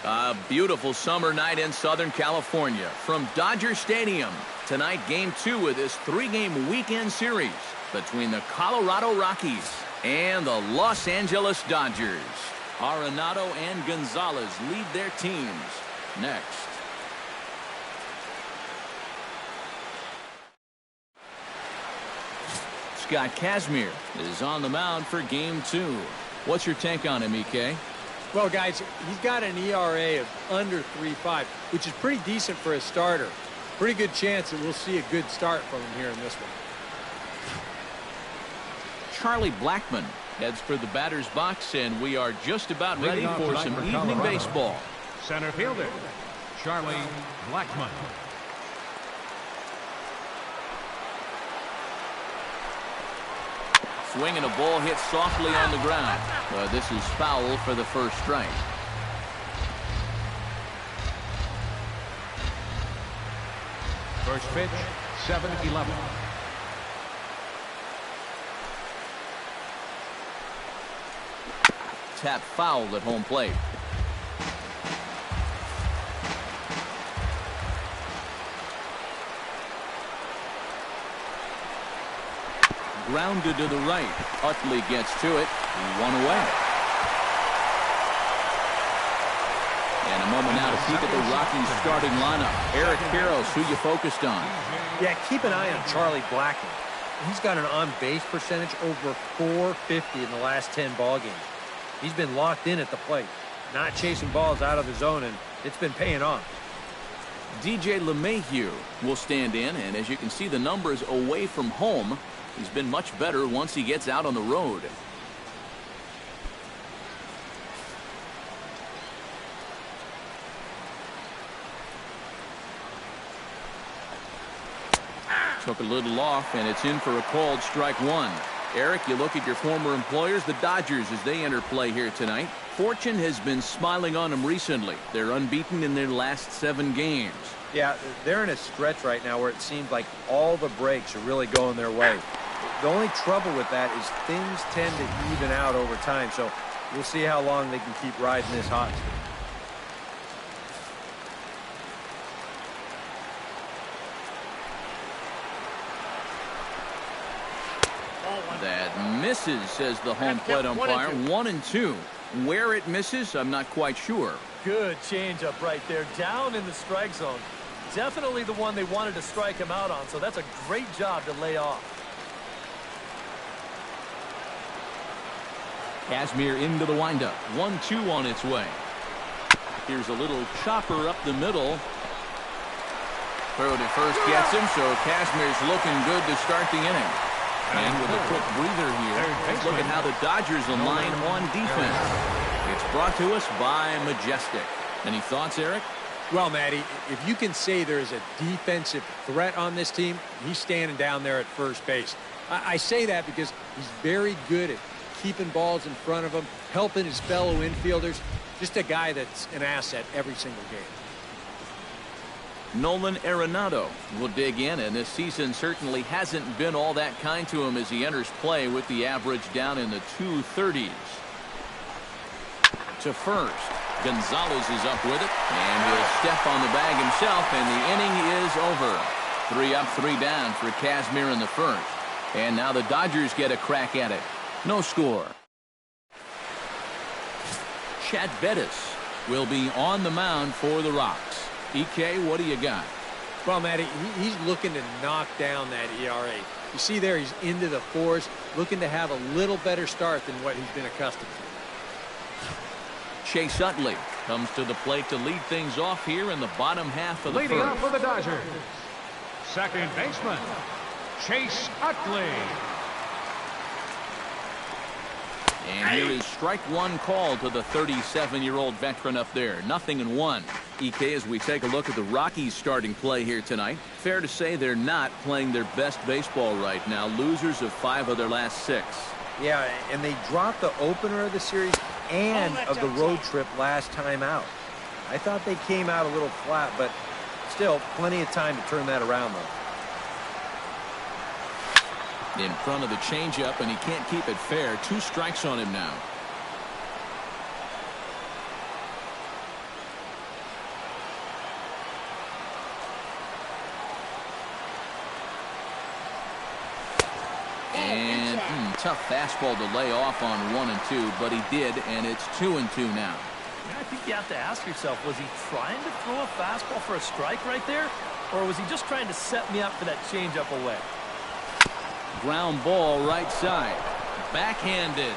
A beautiful summer night in Southern California from Dodger Stadium. Tonight, Game 2 of this 3-game weekend series between the Colorado Rockies and the Los Angeles Dodgers. Arenado and Gonzalez lead their teams. Next. Scott Kazmir is on the mound for Game 2. What's your take on him, EK? Well, guys, he's got an ERA of under 3.5, which is pretty decent for a starter. Pretty good chance that we'll see a good start from him here in this one. Charlie Blackmon heads for the batter's box, and we are just about ready for some evening baseball. Center fielder, Charlie Blackmon. Swinging a ball hit softly on the ground. This is foul for the first strike. First pitch, 7-11. Tap foul at home plate. Grounded to the right. Utley gets to it. One away. And a moment now to peek at the Rockies starting lineup. Eric Karros, who you focused on. Yeah, keep an eye on Charlie Blackmon. He's got an on-base percentage over 450 in the last 10 ball games. He's been locked in at the plate, not chasing balls out of the zone, and it's been paying off. DJ LeMahieu will stand in, and as you can see, the numbers away from home, he's been much better once he gets out on the road. Took a little off, and it's in for a called strike one. Eric, you look at your former employers, the Dodgers, as they enter play here tonight. Fortune has been smiling on them recently. They're unbeaten in their last 7 games. Yeah, they're in a stretch right now where it seems like all the breaks are really going their way. The only trouble with that is things tend to even out over time, so we'll see how long they can keep riding this hot streak. That misses, says the home plate umpire. 1-2. Where it misses, I'm not quite sure. Good changeup right there, down in the strike zone. Definitely the one they wanted to strike him out on, so that's a great job to lay off. Kazmir into the windup. 1-2 on its way. Here's a little chopper up the middle. Throw to first gets him, so Kazmir's looking good to start the inning. And with a quick breather here, let's look at how the Dodgers align on defense. It's brought to us by Majestic. Any thoughts, Eric? Well, Matty, if you can say there is a defensive threat on this team, he's standing down there at first base. I say that because he's very good at keeping balls in front of him, helping his fellow infielders. Just a guy that's an asset every single game. Nolan Arenado will dig in, and this season certainly hasn't been all that kind to him as he enters play with the average down in the 230s. To first, Gonzalez is up with it, and he'll step on the bag himself, and the inning is over. 3 up, 3 down for Kazmir in the first. And now the Dodgers get a crack at it. No score. Chad Bettis will be on the mound for the Rocks. EK, what do you got? Well, Matty, he's looking to knock down that ERA. You see there, he's into the 4s, looking to have a little better start than what he's been accustomed to. Chase Utley comes to the plate to lead things off here in the bottom half of the Leading first. up for the Dodgers, second baseman, Chase Utley. And here is strike one call to the 37-year-old veteran up there. 0-1. EK, as we take a look at the Rockies starting play here tonight, fair to say they're not playing their best baseball right now. Losers of 5 of their last 6. Yeah, and they dropped the opener of the series and of the road trip last time out. I thought they came out a little flat, but still plenty of time to turn that around, though. In front of the changeup, and he can't keep it fair. 2 strikes on him now. And tough fastball to lay off on 1-2, but he did, and it's 2-2 now. I think you have to ask yourself, was he trying to throw a fastball for a strike right there? Or was he just trying to set me up for that changeup away? Ground ball right side. Backhanded.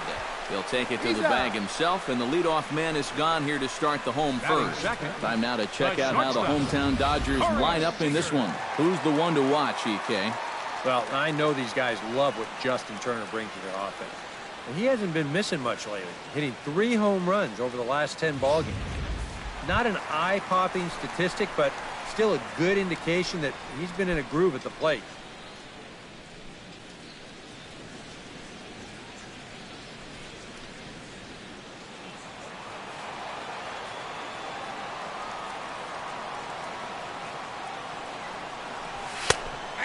He'll take it to the bag himself, and the leadoff man is gone here to start the home first. Time now to check out how the hometown Dodgers line up in this one. Who's the one to watch, EK? Well, I know these guys love what Justin Turner brings to their offense. And he hasn't been missing much lately, hitting 3 home runs over the last 10 ball games. Not an eye-popping statistic, but still a good indication that he's been in a groove at the plate.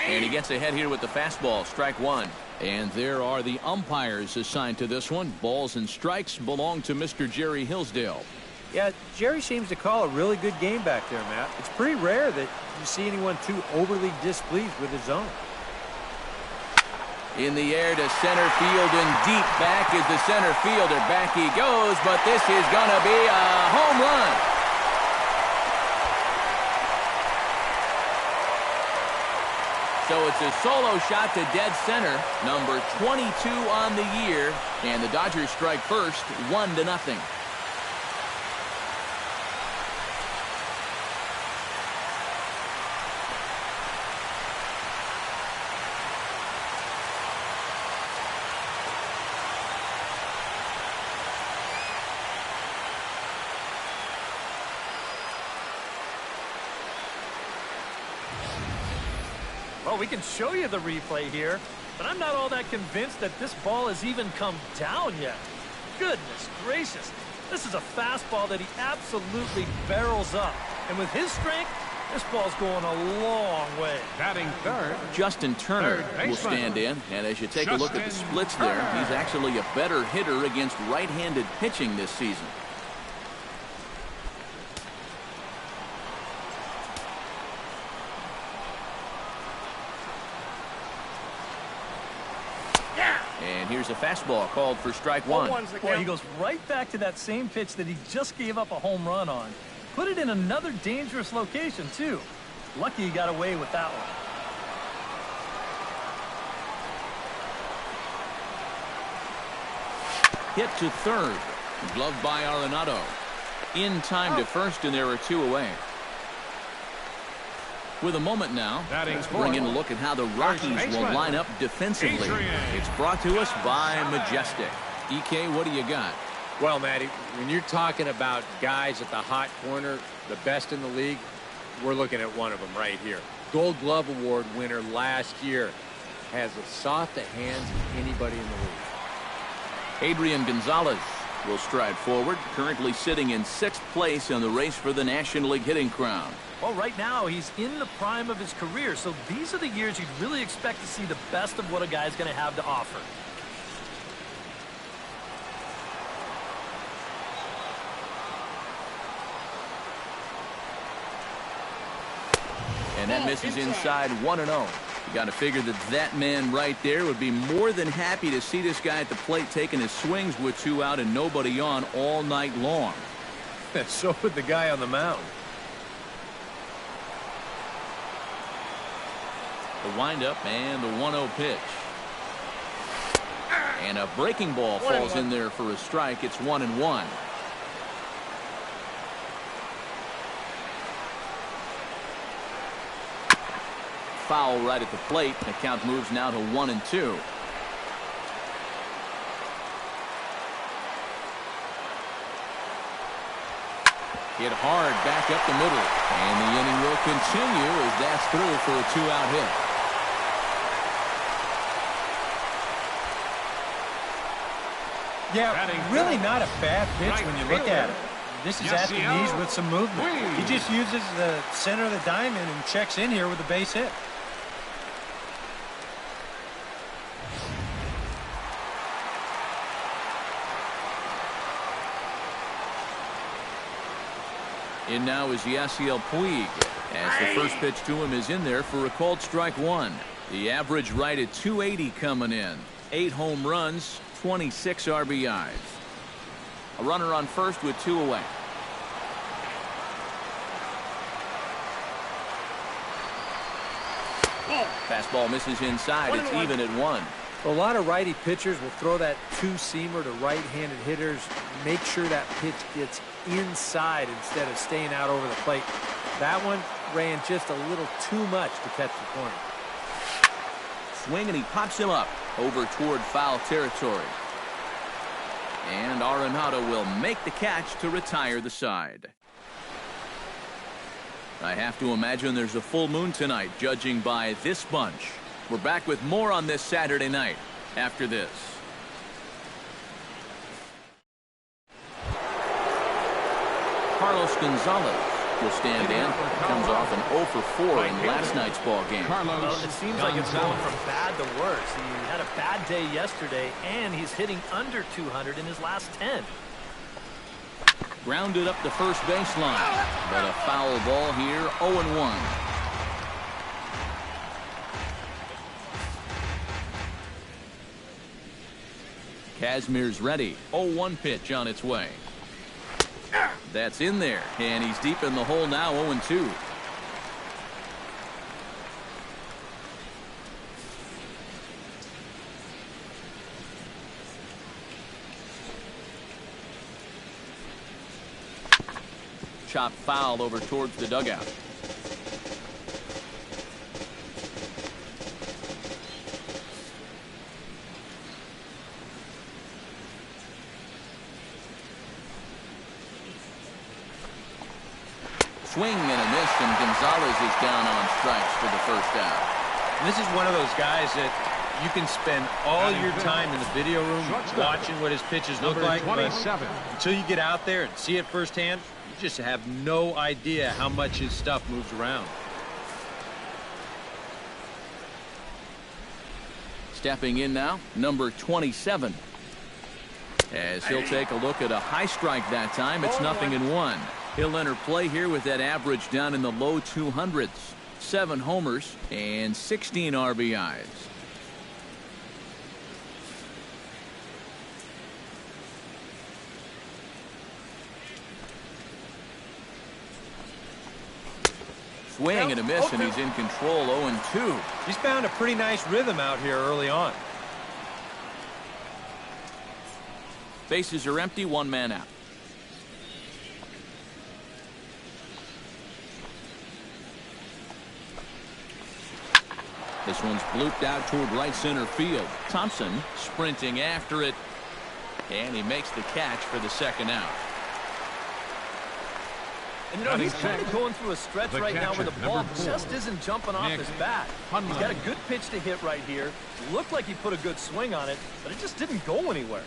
And he gets ahead here with the fastball, strike one. And there are the umpires assigned to this one. Balls and strikes belong to Mr. Jerry Hillsdale. Yeah, Jerry seems to call a really good game back there, Matt. It's pretty rare that you see anyone too overly displeased with his zone. In the air to center field, and deep back is the center fielder. Back he goes, but this is going to be a home run. So it's a solo shot to dead center, number 22 on the year, and the Dodgers strike first, 1-0. Well, we can show you the replay here, but I'm not all that convinced that this ball has even come down yet. Goodness gracious. This is a fastball that he absolutely barrels up. And with his strength, this ball's going a long way. Batting third, Justin Turner will stand in, and as you take a look at the splits there, he's actually a better hitter against right-handed pitching this season. And here's a fastball called for strike one. Boy, he goes right back to that same pitch that he just gave up a home run on. Put it in another dangerous location, too. Lucky he got away with that one. Hit to third. Gloved by Arenado. In time to first, and there are 2 away. With a moment now, let's bring in a look at how the Rockies will line up defensively. It's brought to us by Majestic. EK, what do you got? Well, Matty, when you're talking about guys at the hot corner, the best in the league, we're looking at one of them right here. Gold Glove Award winner last year. Has as soft a hands as anybody in the league. Adrian Gonzalez will stride forward, currently sitting in 6th place in the race for the National League hitting crown. Well, right now, he's in the prime of his career, so these are the years you'd really expect to see the best of what a guy's going to have to offer. And that misses inside 1-0. You got to figure that man right there would be more than happy to see this guy at the plate taking his swings with 2 out and nobody on all night long. So would the guy on the mound. The windup and the 1-0 pitch. And a breaking ball falls in there for a strike. It's 1-1. Foul right at the plate. The count moves now to 1-2. Hit hard back up the middle. And the inning will continue as that's through for a 2-out hit. Yeah, really not a bad pitch when you look at it. This is at the knees with some movement. He just uses the center of the diamond and checks in here with a base hit. In now is Yasiel Puig, as the first pitch to him is in there for a called strike one. The average right at 280 coming in. 8 home runs, 26 RBIs. A runner on first with 2 away. Fastball misses inside. It's even at 1. A lot of righty pitchers will throw that two-seamer to right-handed hitters. Make sure that pitch gets inside instead of staying out over the plate. That one ran just a little too much to catch the corner. Swing, and he pops him up over toward foul territory. And Arenado will make the catch to retire the side. I have to imagine there's a full moon tonight, judging by this bunch. We're back with more on this Saturday night after this. Carlos Gonzalez will stand in. Comes off an 0 for 4 in last night's ball game. Well, it seems like it's going from bad to worse. He had a bad day yesterday, and he's hitting under 200 in his last 10. Grounded up the first baseline, but a foul ball here, 0-1. Kazmir's ready. 0-1 pitch on its way. That's in there, and he's deep in the hole now, 0-2. Chop foul over towards the dugout. Swing and a miss, and Gonzalez is down on strikes for the first out. And this is one of those guys that you can spend all your time in the video room watching what his pitches look like. 27. Until you get out there and see it firsthand, you just have no idea how much his stuff moves around. Stepping in now, number 27. As he'll take a look at a high strike that time, it's 0-1. He'll enter play here with that average down in the low 200s. 7 homers and 16 RBIs. Swing and a miss, and he's in control, 0-2. He's found a pretty nice rhythm out here early on. Bases are empty, 1 man out. This one's blooped out toward right center field. Thompson sprinting after it, and he makes the catch for the second out. And you know, he's kind of going through a stretch right now where the ball just isn't jumping off his bat. He's got a good pitch to hit right here. Looked like he put a good swing on it, but it just didn't go anywhere.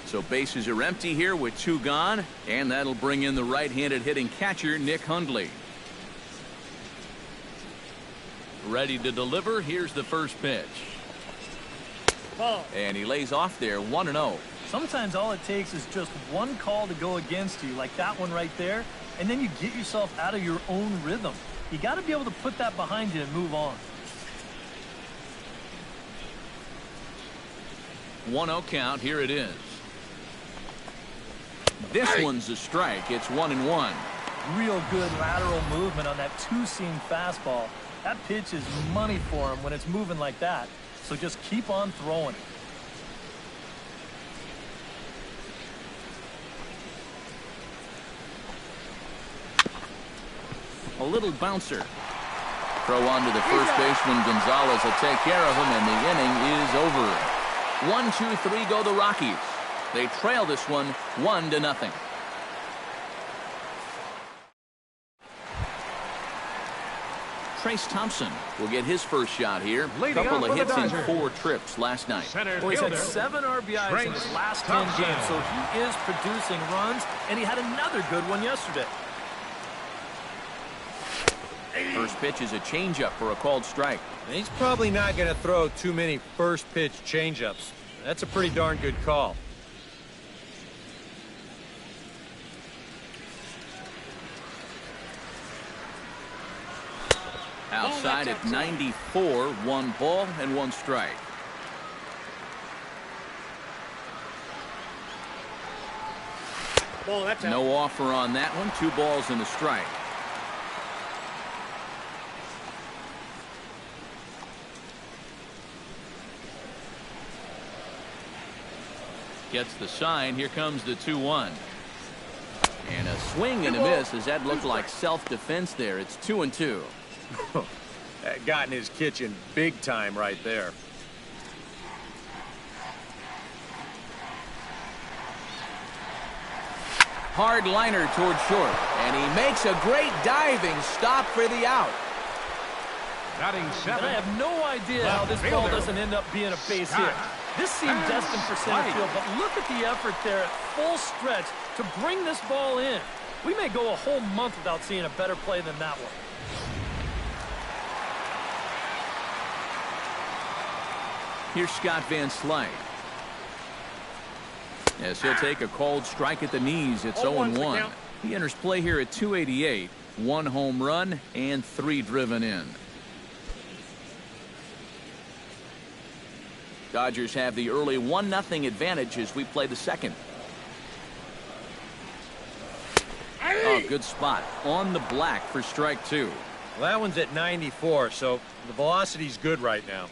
So bases are empty here with 2 gone, and that'll bring in the right-handed hitting catcher, Nick Hundley. Ready to deliver. Here's the first pitch. And he lays off there, 1-0. Sometimes all it takes is just one call to go against you, like that one right there, and then you get yourself out of your own rhythm. You got to be able to put that behind you and move on. 1-0 count. Here it is. This one's a strike. It's 1-1. Real good lateral movement on that two-seam fastball. That pitch is money for him when it's moving like that. So just keep on throwing it. A little bouncer. Throw on to the first baseman. Gonzalez will take care of him, and the inning is over. 1-2-3 go the Rockies. They trail this one 1-0. Trace Thompson will get his first shot here. A couple of hits in 4 trips last night. Well, he's had 7 RBIs in his last 10 games, so he is producing runs, and he had another good one yesterday. First pitch is a changeup for a called strike. And he's probably not going to throw too many first pitch changeups. That's a pretty darn good call. Outside at 94, 1 ball and 1 strike. No offer on that one. 2 balls and a strike. Gets the sign. Here comes the 2-1. And a swing and a miss, as that looked like self-defense there. It's 2-2. That got in his kitchen big time right there. Hard liner toward short. And he makes a great diving stop for the out. Batting 7. And I have no idea how this ball doesn't end up being a base hit. This seemed destined for center field, but look at the effort there at full stretch to bring this ball in. We may go a whole month without seeing a better play than that one. Here's Scott Van Slyke. Yes, he'll take a called strike at the knees. It's 0-1. He enters play here at 288. 1 home run and 3 driven in. Dodgers have the early 1-0 advantage as we play the second. Oh, good spot on the black for strike 2. Well, that one's at 94, so the velocity's good right now.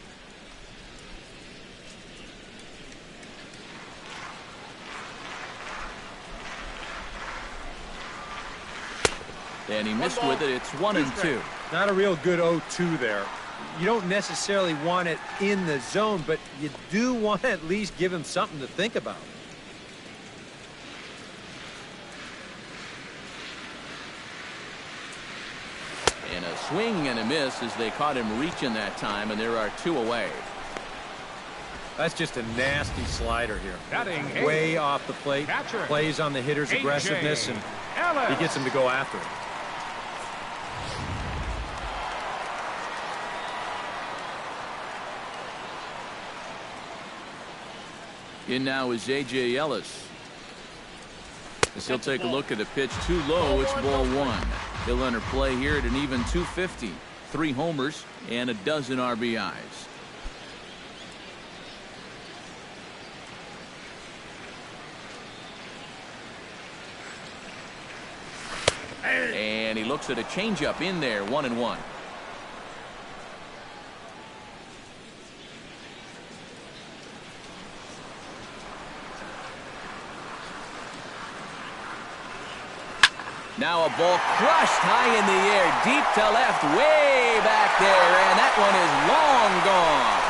And he missed with it. It's 1-2. Not a real good 0-2 there. You don't necessarily want it in the zone, but you do want to at least give him something to think about. And a swing and a miss as they caught him reaching that time, and there are 2 away. That's just a nasty slider here. Batting way off the plate. Catcher. Plays on the hitter's aggressiveness, and he gets him to go after it. In now is A.J. Ellis. As he'll take a look at a pitch too low. It's ball 1. He'll enter play here at an even 250. 3 homers and a dozen RBIs. And he looks at a changeup in there. 1-1. Now a ball crushed high in the air, deep to left, way back there, and that one is long gone.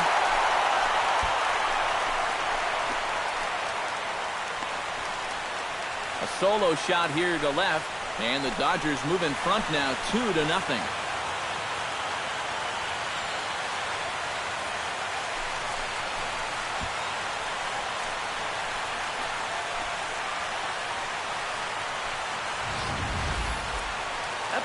A solo shot here to left, and the Dodgers move in front now 2-0.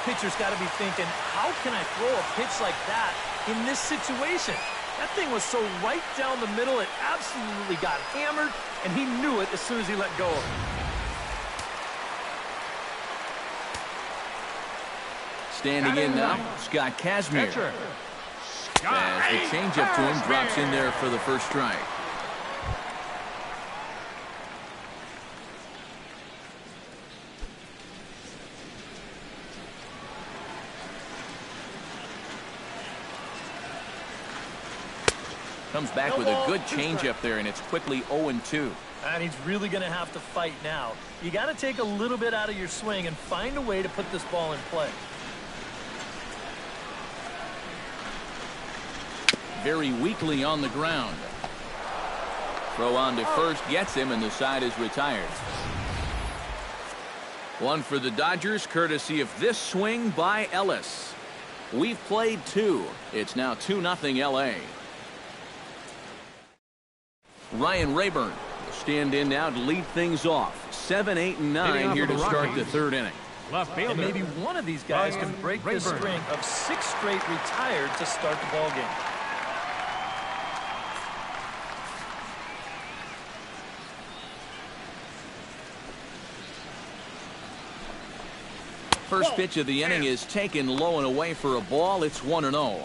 Pitcher's got to be thinking, how can I throw a pitch like that in this situation? That thing was so right down the middle, it absolutely got hammered, and he knew it as soon as he let go of it. Standing in now, Scott Kazmir. As the changeup to him drops in there for the first strike. Comes back with a good changeup there, and it's quickly 0-2. And he's really going to have to fight now. You got to take a little bit out of your swing and find a way to put this ball in play. Very weakly on the ground. Throw on to first gets him, and the side is retired. One for the Dodgers, courtesy of this swing by Ellis. We've played 2. It's now 2-0 L.A. Ryan Rayburn will stand in now to lead things off. 7, 8, and 9 here to start the 3rd inning. Left fielder. And maybe one of these guys can break this string of 6 straight retired to start the ball game. first pitch of the inning is taken low and away for a ball. It's 1-0.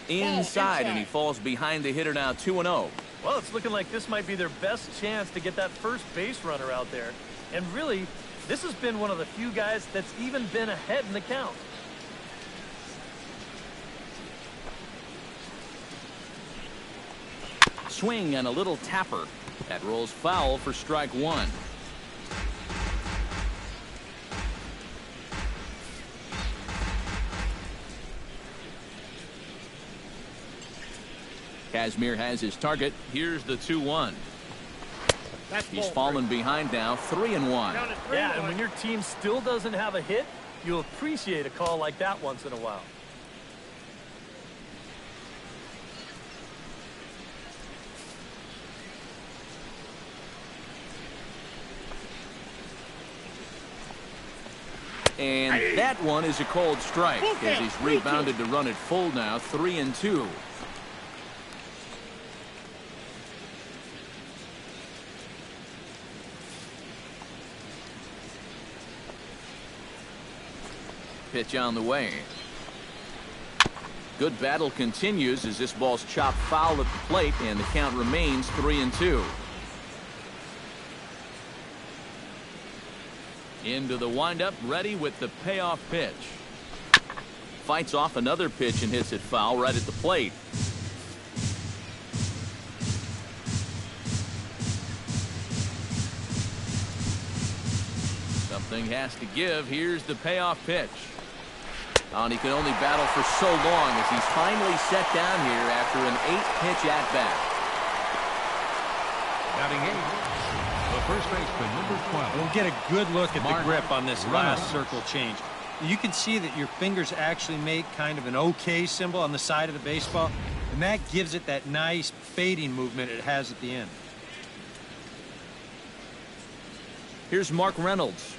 Inside, and he falls behind the hitter now. 2-0. Well, it's looking like this might be their best chance to get that first base runner out there. And really, this has been one of the few guys that's even been ahead in the count. Swing and a little tapper. That rolls foul for strike one. Kazmir has his target. Here's the 2-1. He's fallen behind now, 3-1. Yeah, and when your team still doesn't have a hit, you'll appreciate a call like that once in a while. And that one is a cold strike as he's rebounded to run it full now, 3-2. Pitch on the way. Good battle continues as this ball's chopped foul at the plate, and the count remains 3-2. Into the windup, ready with the payoff pitch. Fights off another pitch and hits it foul right at the plate. Something has to give. Here's the payoff pitch. And he can only battle for so long as he's finally set down here after an 8-pitch at-bat. Batting 8, the first baseman, number 12. We'll get a good look at the grip on this last circle change. You can see that your fingers actually make kind of an OK symbol on the side of the baseball, and that gives it that nice fading movement it has at the end. Here's Mark Reynolds.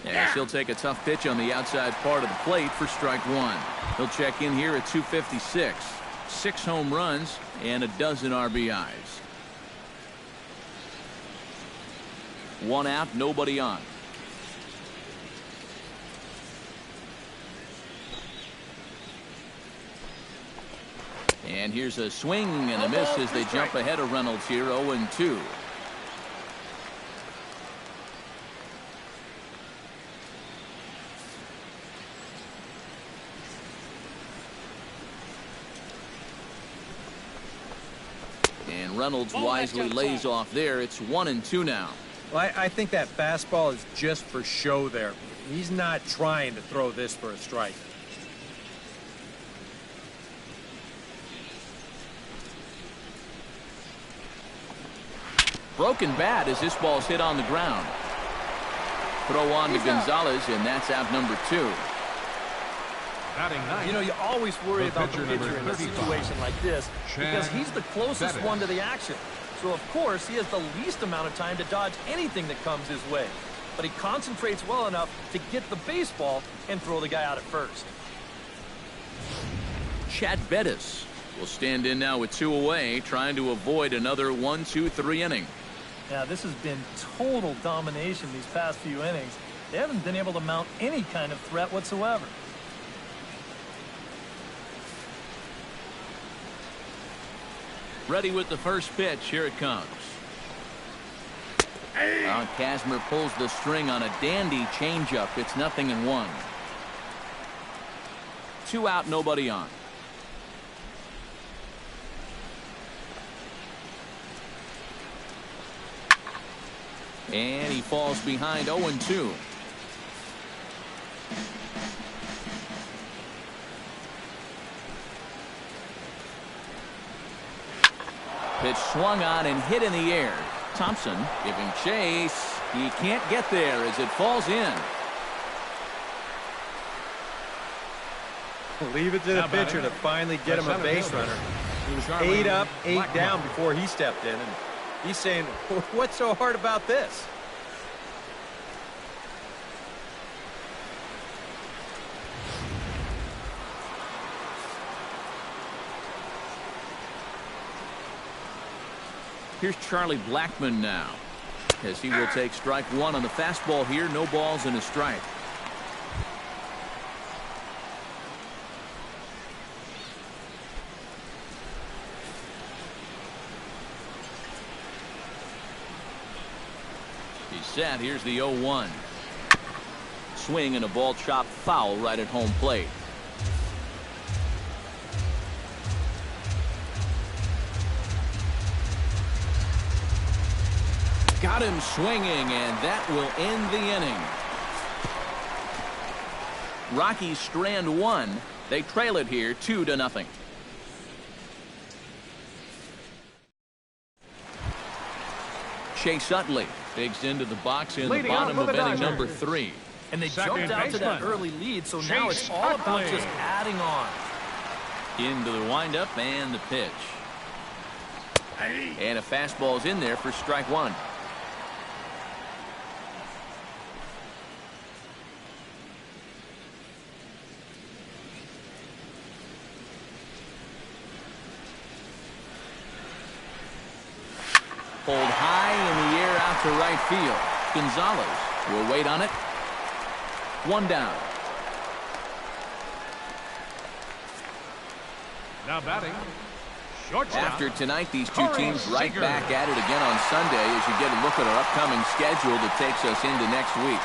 Yes, he'll take a tough pitch on the outside part of the plate for strike one. He'll check in here at 256. 6 home runs and a dozen RBIs. 1 out, nobody on. And here's a swing and a miss as they jump ahead of Reynolds here, 0-2. And Reynolds wisely lays off there. It's 1-2 now. Well, I think that fastball is just for show there. He's not trying to throw this for a strike. Broken bat as this ball's hit on the ground. Throw on to Gonzalez, and that's out number 2. Batting 9. You know, you always worry about the pitcher in a situation like this because he's the closest one to the action. So, of course, he has the least amount of time to dodge anything that comes his way. But he concentrates well enough to get the baseball and throw the guy out at first. Chad Bettis will stand in now with 2 away, trying to avoid another 1-2-3 inning. Yeah, this has been total domination these past few innings. They haven't been able to mount any kind of threat whatsoever. Ready with the first pitch. Here it comes. Kazmir pulls the string on a dandy changeup. It's 0-1. 2 out, nobody on. And he falls behind 0-2. Pitch swung on and hit in the air. Thompson giving chase. He can't get there as it falls in. Leave it to the pitcher to finally get him a base runner. He was 8 up, 8 down before he stepped in, and he's saying, what's so hard about this? Here's Charlie Blackmon now, as he will take strike one on the fastball here. No balls and a strike. He's set. Here's the 0-1. Swing and a ball chopped foul right at home plate. Got him swinging, and that will end the inning. Rockies strand one. They trail it here 2-0. Chase Utley digs into the box in the bottom of inning number 3. And they jumped out to that early lead, so now it's all about just adding on. Into the windup and the pitch. And a fastball's in there for strike one. Pulled high in the air out to right field. Gonzalez will wait on it. One down. Now batting, shortstop. After tonight, these two teams right back at it again on Sunday as you get a look at our upcoming schedule that takes us into next week.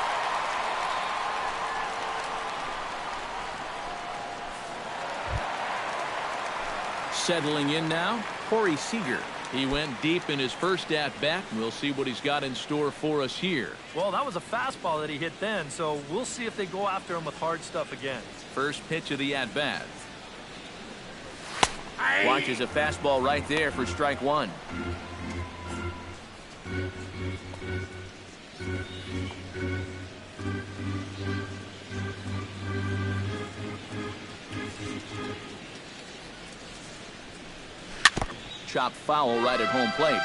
Settling in now, Corey Seager. He went deep in his first at-bat, and we'll see what he's got in store for us here. Well, that was a fastball that he hit then, so we'll see if they go after him with hard stuff again. First pitch of the at-bat. Watches a fastball right there for strike one. Chopped foul right at home plate.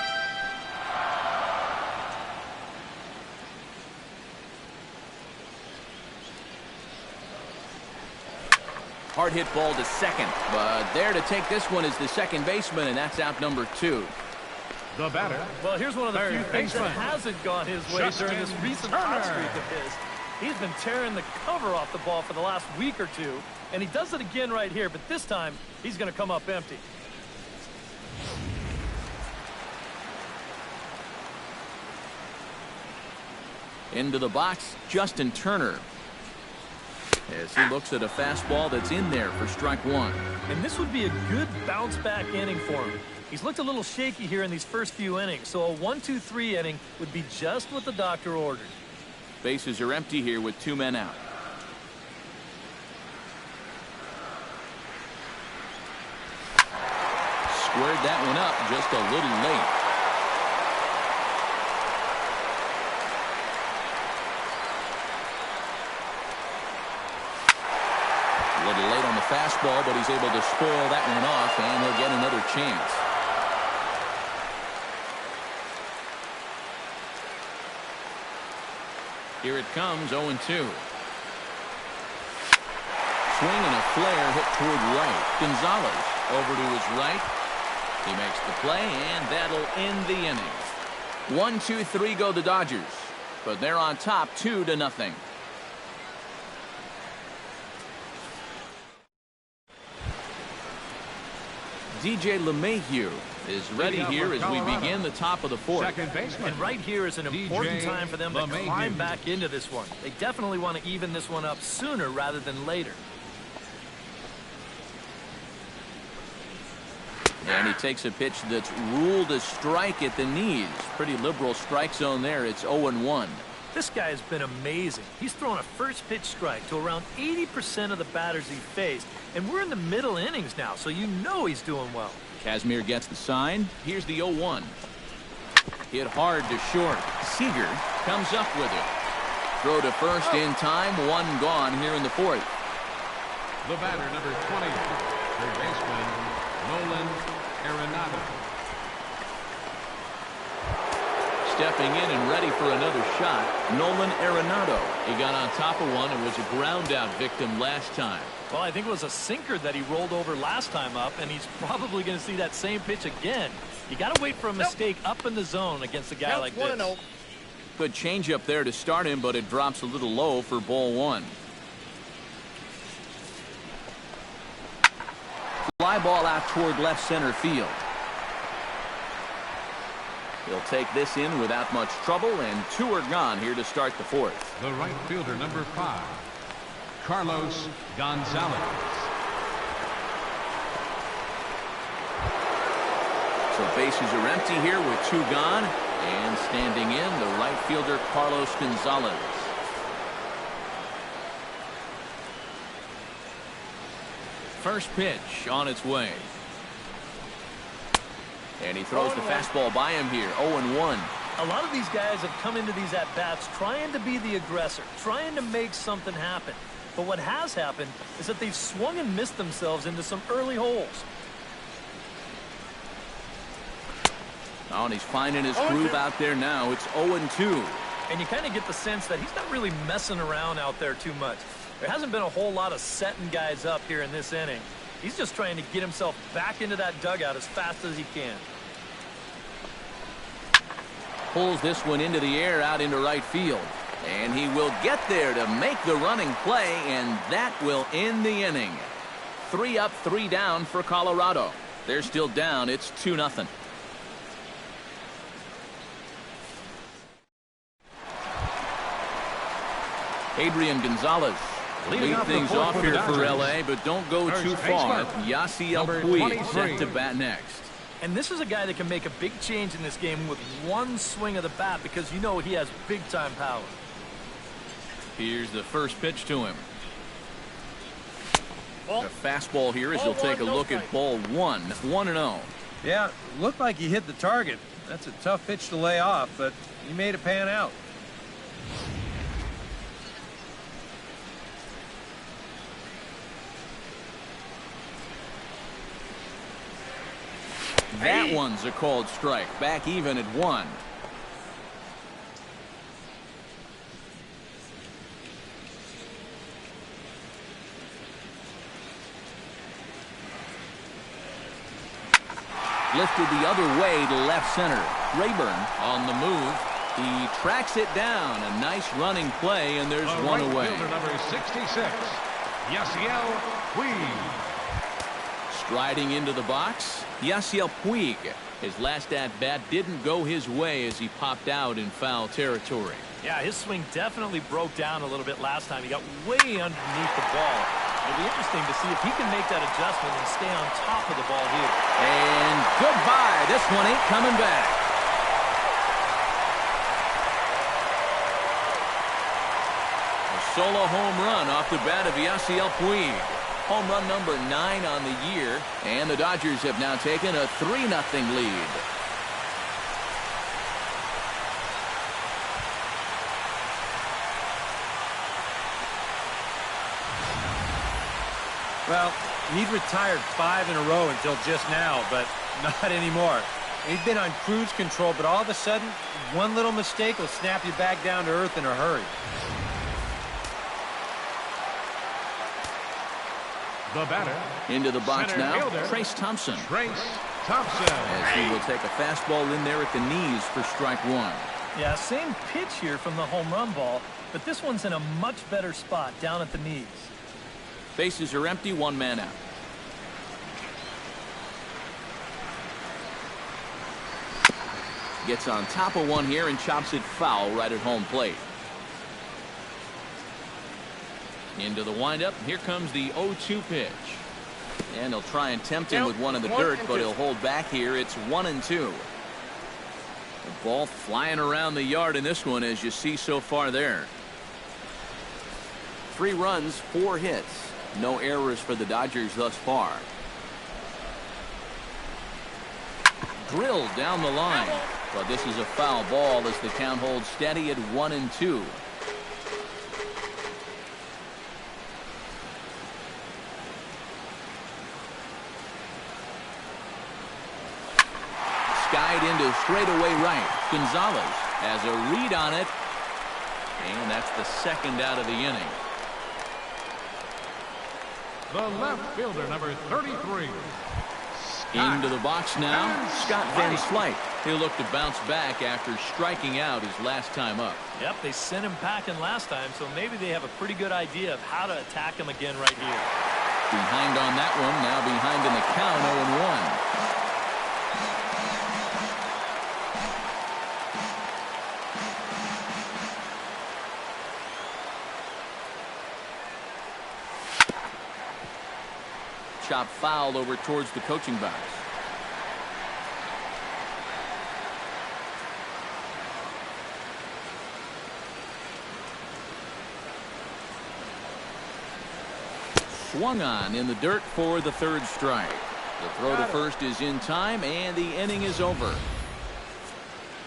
Hard hit ball to second, but there to take this one is the second baseman, and that's out number 2. The batter. Well, here's one of the few things that hasn't gone his way during this recent hot streak of his. He's been tearing the cover off the ball for the last week or two, and he does it again right here, but this time he's going to come up empty. Into the box, Justin Turner, as he looks at a fastball that's in there for strike one. And this would be a good bounce back inning for him. He's looked a little shaky here in these first few innings, so a 1-2-3 inning would be just what the doctor ordered. Bases are empty here with 2 men out. Squared that one up just a little late. A little late on the fastball, but he's able to spoil that one off, and he'll get another chance. Here it comes, 0-2. Swing and a flare hit toward right. Gonzalez over to his right. He makes the play, and that'll end the inning. 1-2-3 go the Dodgers, but they're on top 2-0. DJ LeMahieu is ready here as we begin the top of the fourth. Second baseman. And right here is an important time for them to climb back into this one. They definitely want to even this one up sooner rather than later. And he takes a pitch that's ruled a strike at the knees. Pretty liberal strike zone there. It's 0-1. This guy has been amazing. He's thrown a first pitch strike to around 80% of the batters he faced. And we're in the middle innings now, so you know he's doing well. Kazmir gets the sign. Here's the 0-1. Hit hard to short. Seager comes up with it. Throw to first in time. One gone here in the fourth. The batter, number 20, third baseman, Nolan Arenado. Stepping in and ready for another shot, Nolan Arenado. He got on top of one and was a ground out victim last time. Well, I think it was a sinker that he rolled over last time up, and he's probably going to see that same pitch again. You got to wait for a mistake up in the zone against a guy like this. Good changeup there to start him, but it drops a little low for ball one. Fly ball out toward left center field. He'll take this in without much trouble, and 2 are gone here to start the 4th. The right fielder, number 5, Carlos Gonzalez. So bases are empty here with 2 gone, and standing in, the right fielder Carlos Gonzalez. First pitch on its way. And he throws the fastball by him here. 0-1. A lot of these guys have come into these at-bats trying to be the aggressor, trying to make something happen. But what has happened is that they've swung and missed themselves into some early holes. Oh, and he's finding his groove out there now. It's 0-2. And you kind of get the sense that he's not really messing around out there too much. There hasn't been a whole lot of setting guys up here in this inning. He's just trying to get himself back into that dugout as fast as he can. Pulls this one into the air out into right field. And he will get there to make the running play, and that will end the inning. 3 up, 3 down for Colorado. They're still down. It's 2-0. Adrian Gonzalez lead things off here for LA, but don't go too far. Yasiel Puig set to bat next. And this is a guy that can make a big change in this game with one swing of the bat, because you know he has big-time power. Here's the first pitch to him. The fastball here as he'll take a look at ball 1. 1-0. Yeah, looked like he hit the target. That's a tough pitch to lay off, but he made it pan out. That one's a called strike. Back even at 1. Lifted the other way to left center. Rayburn on the move. He tracks it down. A nice running play, and there's one away. Fielder number 66, Yasiel Puig. Striding into the box, Yasiel Puig. His last at-bat didn't go his way as he popped out in foul territory. Yeah, his swing definitely broke down a little bit last time. He got way underneath the ball. It'll be interesting to see if he can make that adjustment and stay on top of the ball here. And goodbye. This one ain't coming back. A solo home run off the bat of Yasiel Puig. Home run number 9 on the year, and the Dodgers have now taken a 3-0 lead. Well, he'd retired 5 in a row until just now, but not anymore. He'd been on cruise control, but all of a sudden, one little mistake will snap you back down to earth in a hurry. The batter. Into the box center now, fielder, Trace Thompson. Trace Thompson. As he will take a fastball in there at the knees for strike 1. Yeah, same pitch here from the home run ball, but this one's in a much better spot down at the knees. Bases are empty, 1 man out. Gets on top of one here and chops it foul right at home plate. Into the windup. Here comes the 0-2 pitch. And he'll try and tempt him with one in the dirt, but he'll hold back here. It's 1-2. The ball flying around the yard in this one, as you see so far there. 3 runs, 4 hits. No errors for the Dodgers thus far. Drilled down the line. But this is a foul ball as the count holds steady at 1-2. Skied into straightaway right. Gonzalez has a read on it. And that's the second out of the inning. The left fielder, number 33, Into the box now, Scott Van Slyke. He'll look to bounce back after striking out his last time up. Yep, they sent him packing last time, so maybe they have a pretty good idea of how to attack him again right here. Behind on that one, now behind in the count, 0-1. Chop foul over towards the coaching box. Swung on in the dirt for the third strike. The throw to first is in time, and the inning is over.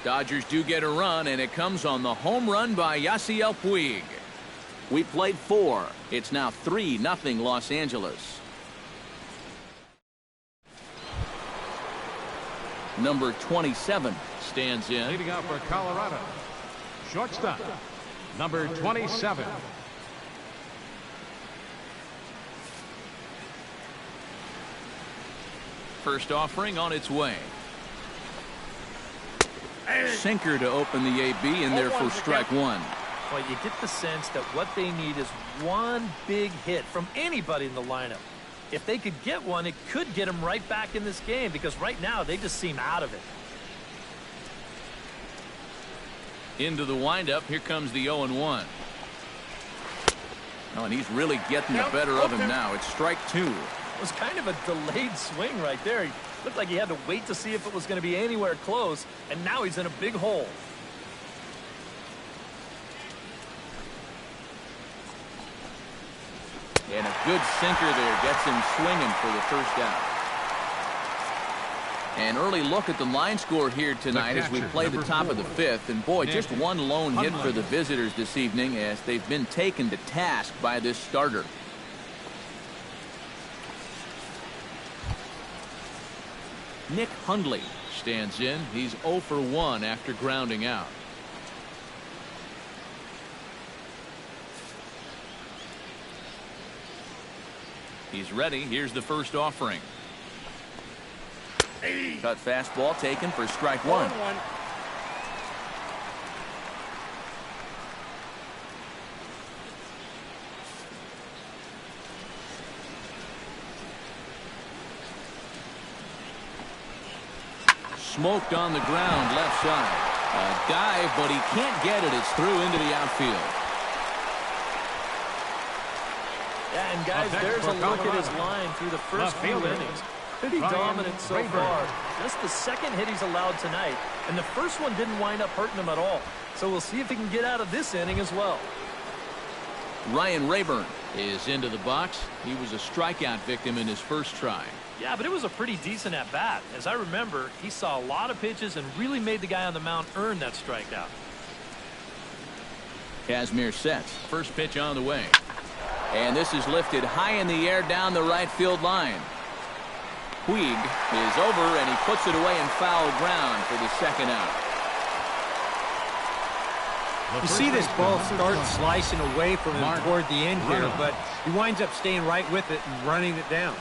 Dodgers do get a run, and it comes on the home run by Yasiel Puig. We played 4. It's now 3-0 Los Angeles. Number 27 stands in. Leading out for Colorado, shortstop, number 27. First offering on its way. Sinker to open the AB in there for strike one. Well, you get the sense that what they need is one big hit from anybody in the lineup. If they could get one, it could get them right back in this game, because right now they just seem out of it. Into the windup. Here comes the 0-1. Oh, and he's really getting the better of him now. It's strike 2. It was kind of a delayed swing right there. He looked like he had to wait to see if it was going to be anywhere close, and now he's in a big hole. And a good sinker there gets him swinging for the first out. An early look at the line score here tonight as we play the top of the 5th. And boy, just one lone hit for the visitors this evening as they've been taken to task by this starter. Nick Hundley stands in. He's 0 for 1 after grounding out. He's ready. Here's the first offering. Cut fastball taken for strike 1. Smoked on the ground left side. A dive, but he can't get it. It's through into the outfield. Yeah, and guys, there's a look at his line through the first few innings. Pretty dominant so far. Just the second hit he's allowed tonight, and the first one didn't wind up hurting him at all. So we'll see if he can get out of this inning as well. Ryan Rayburn is into the box. He was a strikeout victim in his first try. Yeah, but it was a pretty decent at-bat. As I remember, he saw a lot of pitches and really made the guy on the mound earn that strikeout. Kazmir sets. First pitch on the way. And this is lifted high in the air down the right field line. Puig is over, and he puts it away in foul ground for the second out. You see this ball start slicing away from him toward the end here, but he winds up staying right with it and running it down.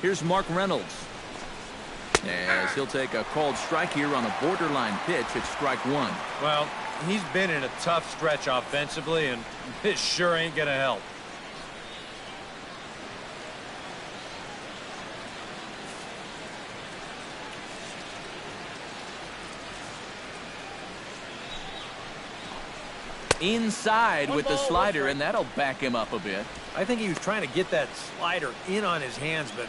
Here's Mark Reynolds. As he'll take a called strike here on a borderline pitch at strike 1. Well, he's been in a tough stretch offensively, and this sure ain't going to help. Inside with the slider, and that'll back him up a bit. I think he was trying to get that slider in on his hands, but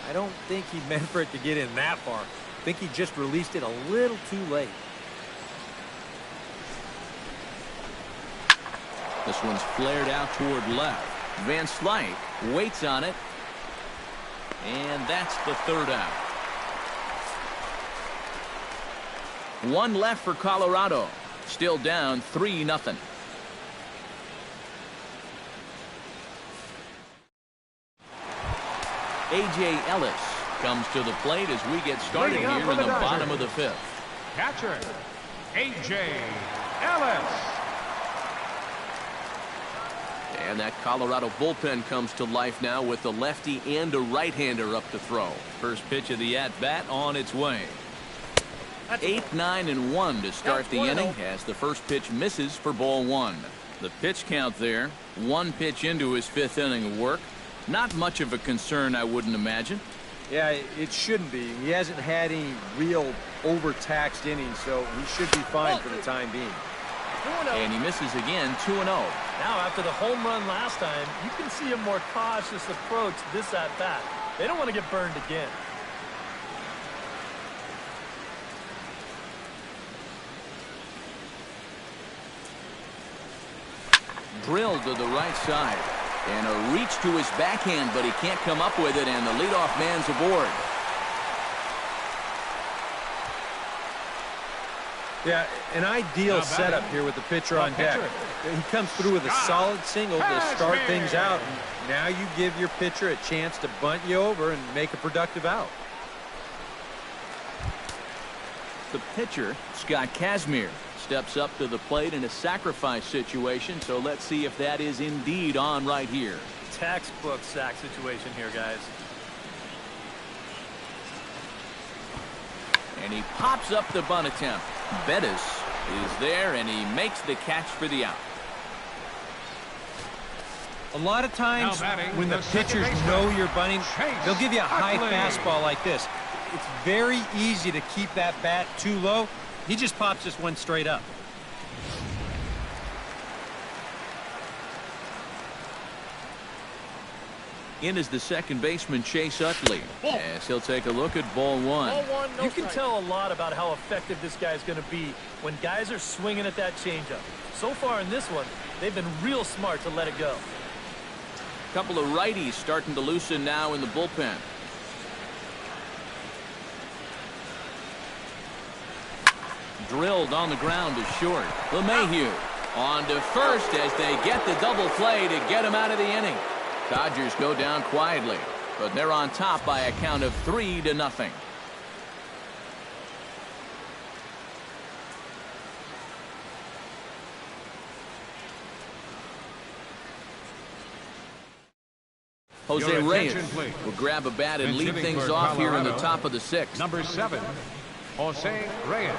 I don't think he meant for it to get in that far. I think he just released it a little too late. This one's flared out toward left. Van Slyke waits on it. And that's the third out. One left for Colorado. Still down 3-0. A.J. Ellis comes to the plate as we get started here in the bottom of the 5th. Catcher, A.J. Ellis. And that Colorado bullpen comes to life now with a lefty and a right-hander up to throw. First pitch of the at-bat on its way. 8, 9, and 1 to start the inning as the first pitch misses for ball 1. The pitch count there, 1 pitch into his 5th inning of work. Not much of a concern, I wouldn't imagine. Yeah, it shouldn't be. He hasn't had any real overtaxed innings, so he should be fine for the time being. And he misses again, 2-0. Now, after the home run last time, you can see a more cautious approach this at-bat. They don't want to get burned again. Drilled to the right side. And a reach to his backhand, but he can't come up with it, and the leadoff man's aboard. Yeah, an ideal setup here with the pitcher on deck. He comes through with a solid single to start things out. And now you give your pitcher a chance to bunt you over and make a productive out. The pitcher, Scott Kazmir, steps up to the plate in a sacrifice situation, so let's see if that is indeed on right here. Textbook sack situation here, guys. And he pops up the bunt attempt. Bettis is there, and he makes the catch for the out. A lot of times when the pitchers know you're bunting, they'll give you a high fastball like this. It's very easy to keep that bat too low. He just pops this one straight up. In is the second baseman, Chase Utley, as he'll take a look at ball 1. You can tell a lot about how effective this guy's going to be when guys are swinging at that changeup. So far in this one, they've been real smart to let it go. A couple of righties starting to loosen now in the bullpen. Drilled on the ground to short. LeMahieu on to first as they get the double play to get him out of the inning. Dodgers go down quietly, but they're on top by a count of 3-0. Jose Reyes will grab a bat and lead things off here in the top of the 6th. Number 7, Jose Reyes.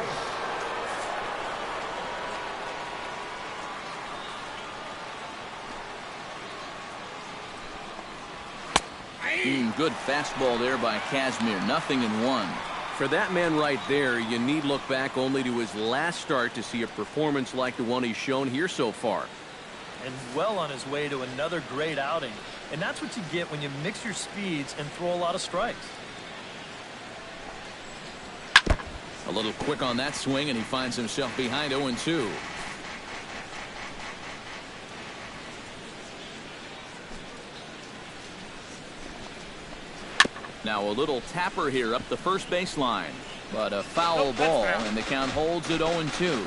Good fastball there by Kazmir. 0-1. For that man right there, you need look back only to his last start to see a performance like the one he's shown here so far. And well on his way to another great outing. And that's what you get when you mix your speeds and throw a lot of strikes. A little quick on that swing, and he finds himself behind 0-2. Now a little tapper here up the first baseline, but a foul ball, and the count holds at 0-2.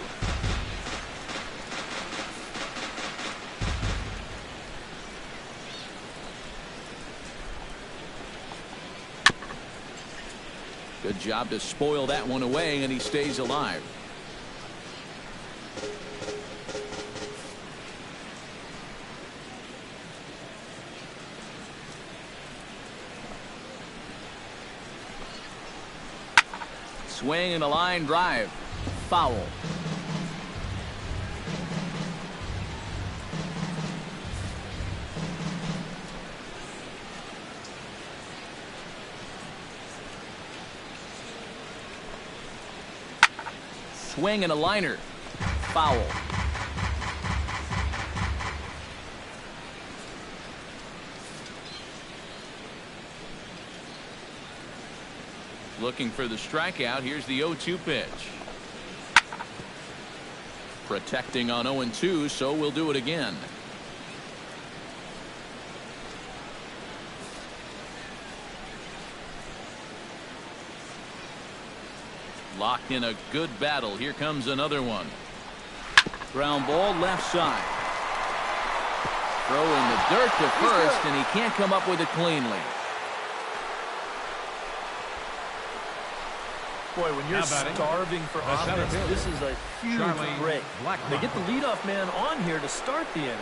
Good job to spoil that one away, and he stays alive. Swing and a line drive. Foul. Swing and a liner. Foul. Looking for the strikeout. Here's the 0-2 pitch. Protecting on 0-2, so we'll do it again. Locked in a good battle. Here comes another one. Ground ball left side. Throw in the dirt to first, and he can't come up with it cleanly. Boy, when you're starving for offense, this is a huge break. They get the leadoff man on here to start the inning.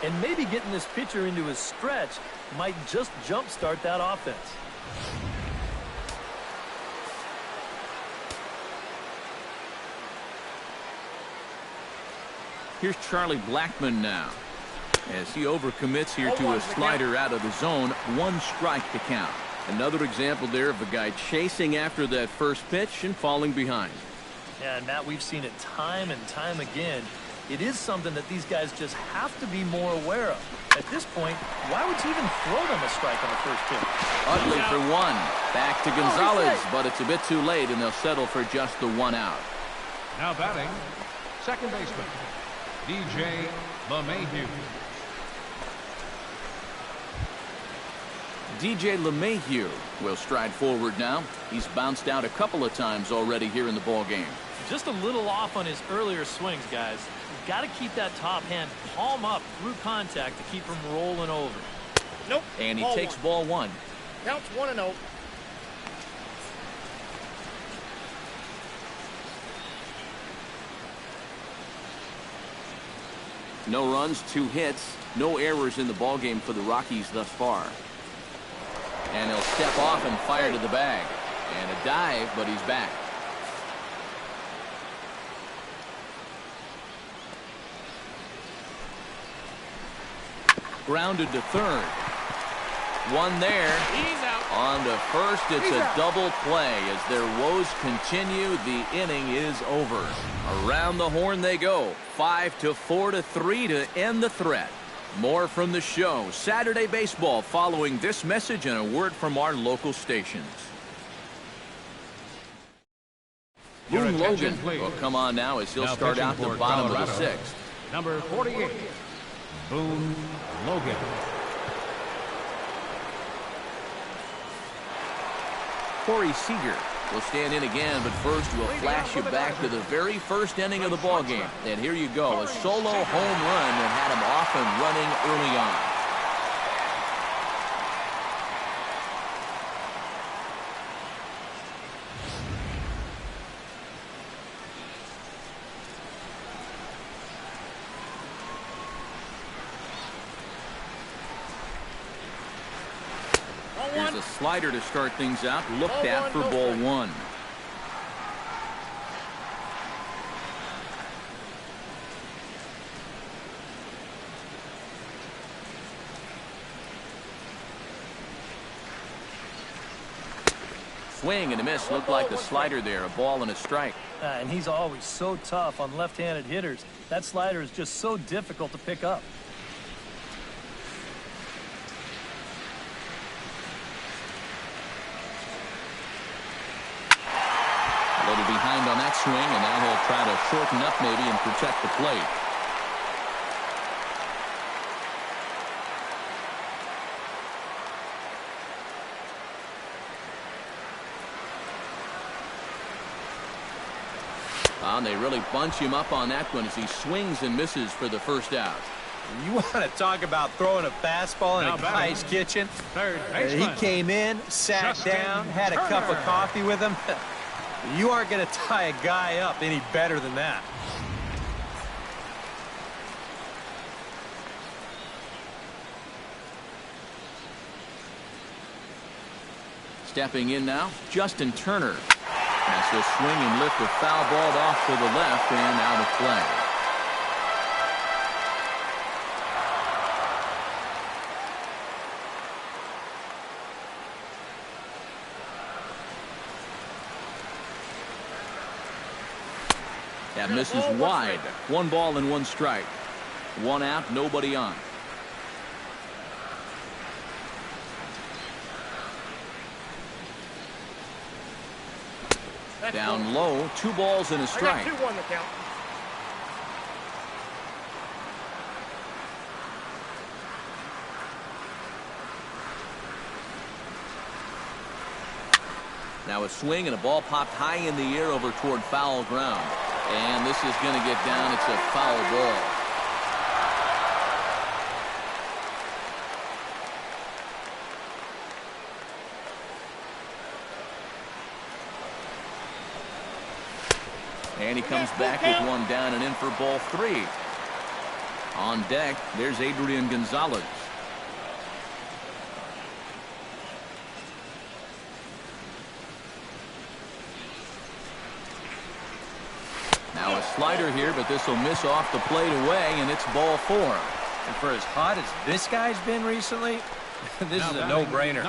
And maybe getting this pitcher into his stretch might just jumpstart that offense. Here's Charlie Blackmon now, as he overcommits here to a slider out of the zone. 1 strike to count. Another example there of a guy chasing after that first pitch and falling behind. Yeah, and Matt, we've seen it time and time again. It is something that these guys just have to be more aware of. At this point, why would you even throw them a strike on the first pitch? Utley for 1. Back to Gonzalez, but it's a bit too late, and they'll settle for just the 1 out. Now batting, second baseman, DJ LeMahieu. DJ LeMahieu will stride forward now. He's bounced out a couple of times already here in the ball game. Just a little off on his earlier swings, guys. You've got to keep that top hand palm up through contact to keep him rolling over. Nope. And he takes ball 1. Counts 1-0. No runs, 2 hits, no errors in the ball game for the Rockies thus far. And he'll step off and fire to the bag. And a dive, but he's back. Grounded to third. 1 there. He's out. On to first, it's a double play. As their woes continue, the inning is over. Around the horn they go. 5-4-3 to end the threat. More from the show. Saturday Baseball following this message and a word from our local stations. Boone Logan will come on now as he'll start out the bottom of the 6th. Number 48, Boone Logan. Corey Seager will stand in again, but first we'll flash you back to the very first inning of the ball game. And here you go, a solo home run that had him off and running early on. Here's a slider to start things out. Looked at for ball 1. Swing and a miss. Looked like the slider there. A ball and a strike. And he's always so tough on left-handed hitters. That slider is just so difficult to pick up. Behind on that swing, and now he'll try to shorten up maybe and protect the plate. And they really bunch him up on that one as he swings and misses for the first out. You want to talk about throwing a fastball in a guy's kitchen? Third baseman. He came in, sat down, had a cup of coffee with him. You aren't going to tie a guy up any better than that. Stepping in now, Justin Turner. Has to swing and lift a foul ball off to the left and out of play. That misses wide. 1 ball and 1 strike. 1 out, nobody on. Down low, 2 balls and a strike. 2-1 the count. Now a swing and a ball popped high in the air over toward foul ground. And this is going to get down. It's a foul ball. And he comes back with 1 down and in for ball 3. On deck, there's Adrian Gonzalez. Now a slider here, but this will miss off the plate away, and it's ball 4. And for as hot as this guy's been recently, this is a no-brainer.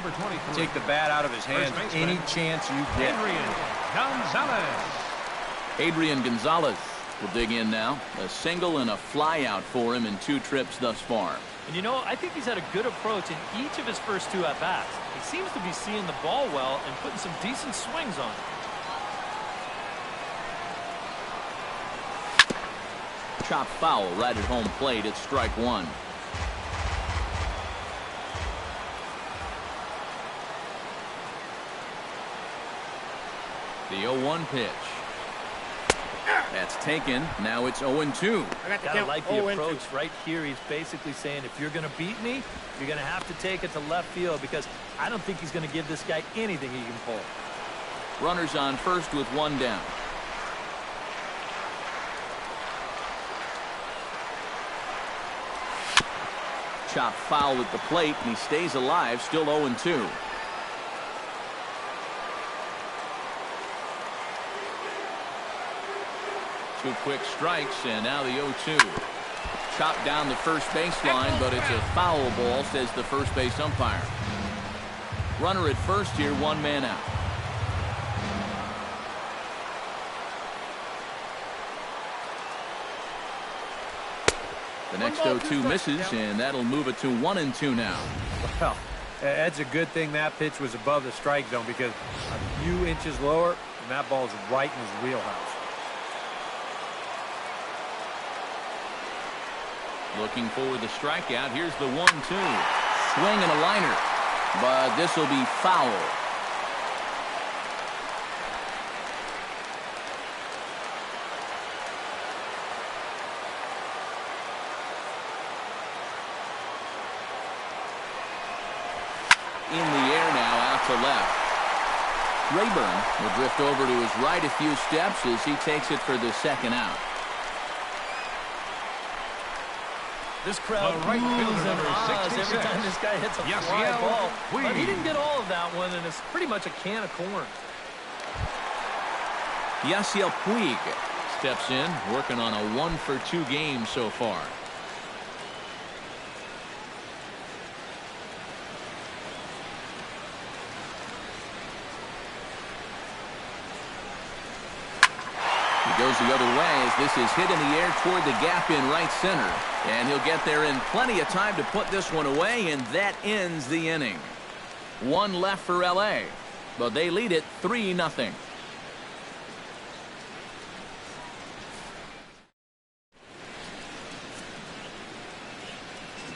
Take the bat out of his hands any chance you get. Adrian Gonzalez will dig in now. A single and a flyout for him in 2 trips thus far. And you know, I think he's had a good approach in each of his first 2 at-bats. He seems to be seeing the ball well and putting some decent swings on it. Chopped foul right at home plate. It's strike 1. The 0-1 pitch. That's taken. Now it's 0-2. Gotta like the approach right here. He's basically saying, if you're going to beat me, you're going to have to take it to left field, because I don't think he's going to give this guy anything he can pull. Runners on first with 1 down. Chopped foul at the plate, and he stays alive, still 0-2. Two quick strikes, and now the 0-2. Chopped down the first baseline, but it's a foul ball, says the first base umpire. Runner at first here, 1 man out. The next 0-2 misses, and that'll move it to 1-2 now. Well, that's a good thing that pitch was above the strike zone, because a few inches lower, and that ball's right in his wheelhouse. Looking for the strikeout. Here's the 1-2. Swing and a liner, but this will be foul. In the air now, out to left. Rayburn will drift over to his right a few steps as he takes it for the second out. This crowd boos and ahs every time this guy hits a fly ball. But he didn't get all of that one, and it's pretty much a can of corn. Yasiel Puig steps in, working on a 1-for-2 game so far. Goes the other way as this is hit in the air toward the gap in right center, and he'll get there in plenty of time to put this one away, and that ends the inning. 1 left for LA, but they lead it 3-0.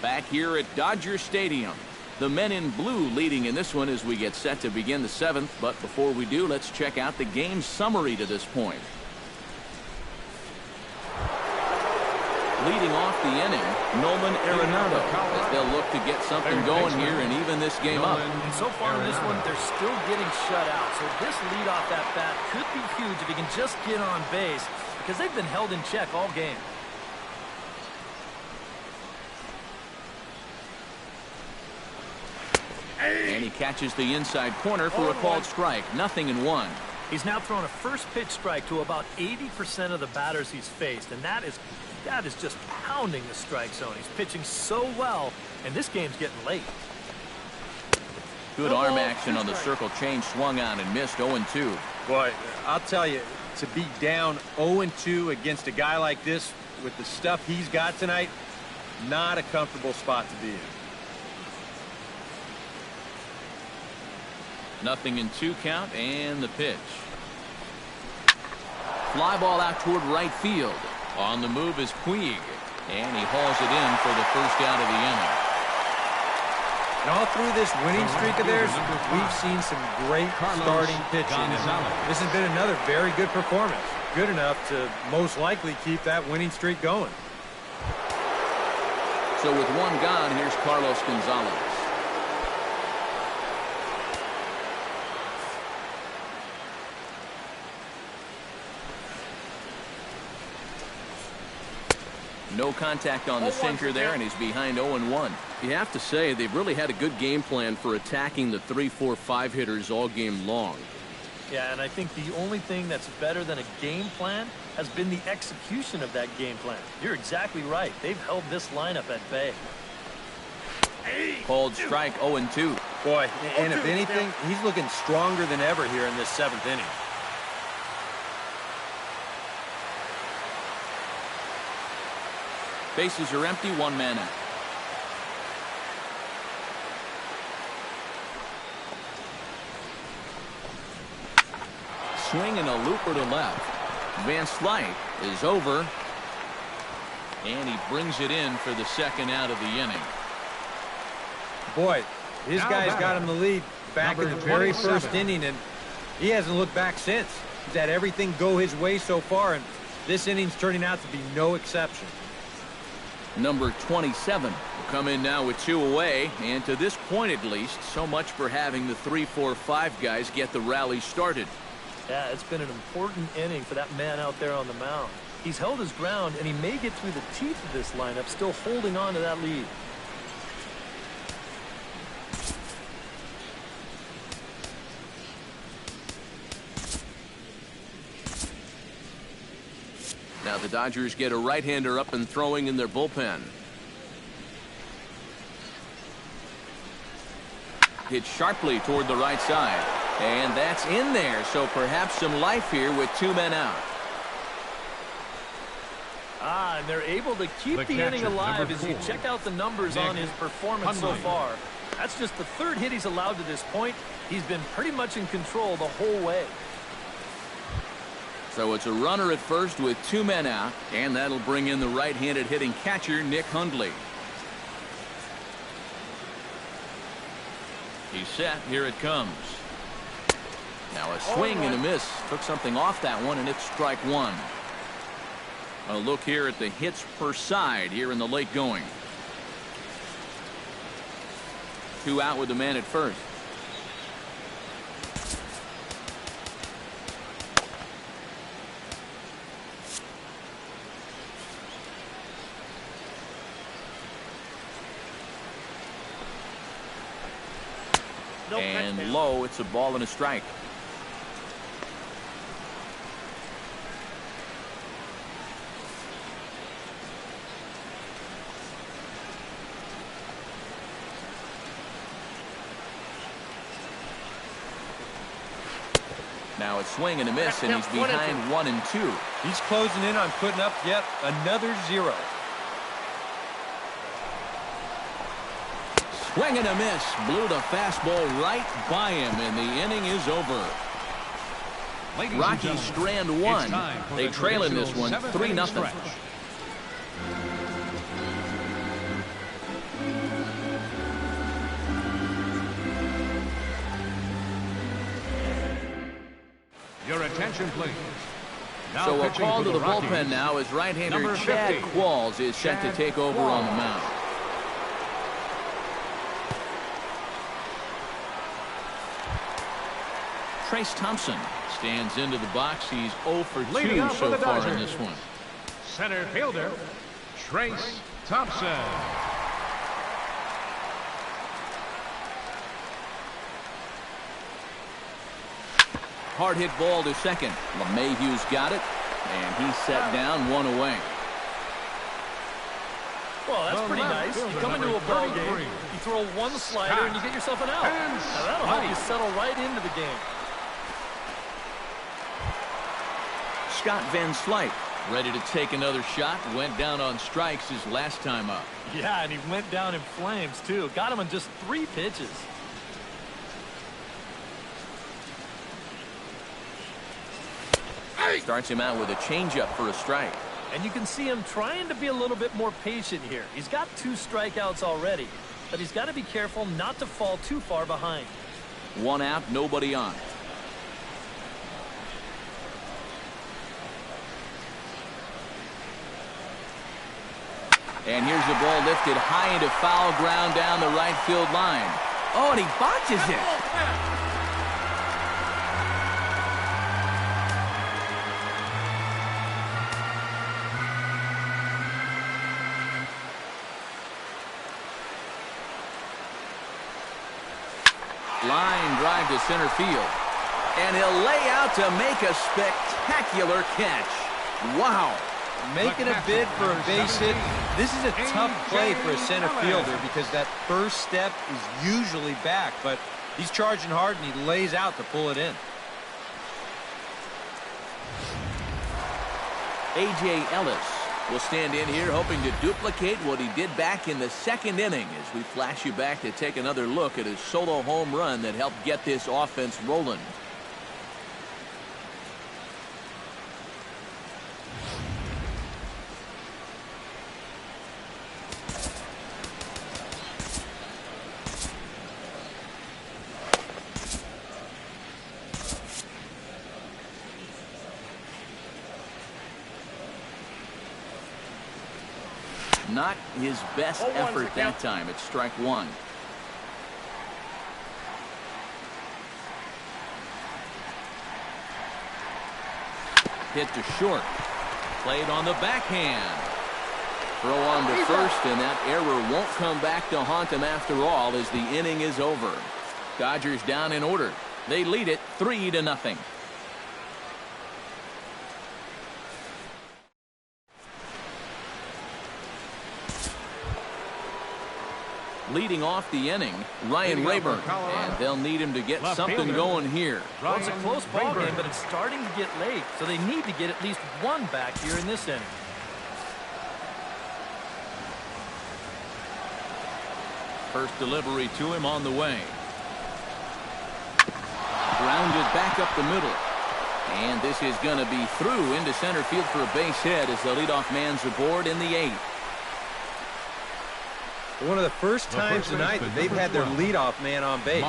Back here at Dodger Stadium, the men in blue leading in this one as we get set to begin the 7th. But before we do, let's check out the game summary to this point. Leading off the inning, Nolan Arenado, as they'll look to get something going here and even this game up. And so far in this one, they're still getting shut out. So this leadoff at bat could be huge if he can just get on base, because they've been held in check all game. And he catches the inside corner for a called strike. 0-1. He's now thrown a first pitch strike to about 80% of the batters he's faced, and that is just pounding the strike zone. He's pitching so well, and this game's getting late. Good arm action on the circle change, swung on and missed. 0-2. Boy, I'll tell you, to be down 0-2 against a guy like this with the stuff he's got tonight, not a comfortable spot to be in. 0-2 count, and the pitch. Fly ball out toward right field. On the move is Puig, and he hauls it in for the first out of the inning. And all through this winning streak of theirs, we've seen some great starting pitching. And this has been another very good performance. Good enough to most likely keep that winning streak going. So with 1 gone, here's Carlos Gonzalez. No contact on the sinker there, and he's behind 0-1. You have to say they've really had a good game plan for attacking the 3, 4, 5 hitters all game long. Yeah, and I think the only thing that's better than a game plan has been the execution of that game plan. You're exactly right. They've held this lineup at bay. Called strike 0-2. Boy, and if anything, he's looking stronger than ever here in this 7th inning. Bases are empty, 1 man out. Swing and a looper to left. Van Slyke is over. And he brings it in for the 2nd out of the inning. Boy, his guys got him the lead back in the very first inning, and he hasn't looked back since. He's had everything go his way so far, and this inning's turning out to be no exception. Number 27 will come in now with 2 away, and to this point at least, so much for having the 3, 4, 5 guys get the rally started. Yeah, it's been an important inning for that man out there on the mound. He's held his ground, and he may get through the teeth of this lineup, still holding on to that lead. Now the Dodgers get a right-hander up and throwing in their bullpen. Hit sharply toward the right side. And that's in there, so perhaps some life here with 2 men out. And they're able to keep the inning alive as you check out the numbers on his performance so far. That's just the 3rd hit he's allowed to this point. He's been pretty much in control the whole way. So it's a runner at first with 2 men out, and that'll bring in the right-handed hitting catcher, Nick Hundley. He's set. Here it comes. Now a swing and a miss. Took something off that one, and it's strike 1. A look here at the hits per side here in the late going. 2 out with the man at first. And low, it's a ball and a strike. Now it's swing and a miss, and he's behind 1-2. He's closing in on putting up yet another 0. Swing and a miss. Blew the fastball right by him, and the inning is over. Rockies strand 1. They trail in this one 3-0. Your attention, please. Now so a pitching call for to the Rockies, bullpen now as right-hander number Chad 50, Qualls is set to take over on the mound. Trace Thompson stands into the box. He's 0 for 2 so far in this one. Center fielder, Trace Thompson. Hard hit ball to second. LeMahieu's got it, and he's set down 1 away. Well, that's pretty nice. You come into a ball game, you throw 1 slider, and you get yourself an out. Now that'll help you settle right into the game. Scott Van Slyke ready to take another shot. Went down on strikes his last time up. Yeah, and he went down in flames, too. Got him in just 3 pitches. Starts him out with a changeup for a strike. And you can see him trying to be a little bit more patient here. He's got 2 strikeouts already, but he's got to be careful not to fall too far behind. 1 out, nobody on. And here's the ball lifted high into foul ground down the right field line. Oh, and he botches it. Line drive to center field. And he'll lay out to make a spectacular catch. Wow. Making a bid for a base hit. This is a tough play for a center fielder because that first step is usually back, but he's charging hard and he lays out to pull it in. A.J. Ellis will stand in here hoping to duplicate what he did back in the second inning as we flash you back to take another look at his solo home run that helped get this offense rolling. Not his best effort that time. It's strike one. Hit to short. Played on the backhand. Throw on to first, and that error won't come back to haunt them after all as the inning is over. Dodgers down in order. They lead it 3-0. Leading off the inning, Ryan Rayburn, and they'll need him to get something going here. Well, it's a close ball game, but it's starting to get late, so they need to get at least one back here in this inning. First delivery to him on the way. Grounded back up the middle. And this is going to be through into center field for a base hit as the leadoff man's aboard in the 8th. One of the first times tonight that they've had their leadoff man on base.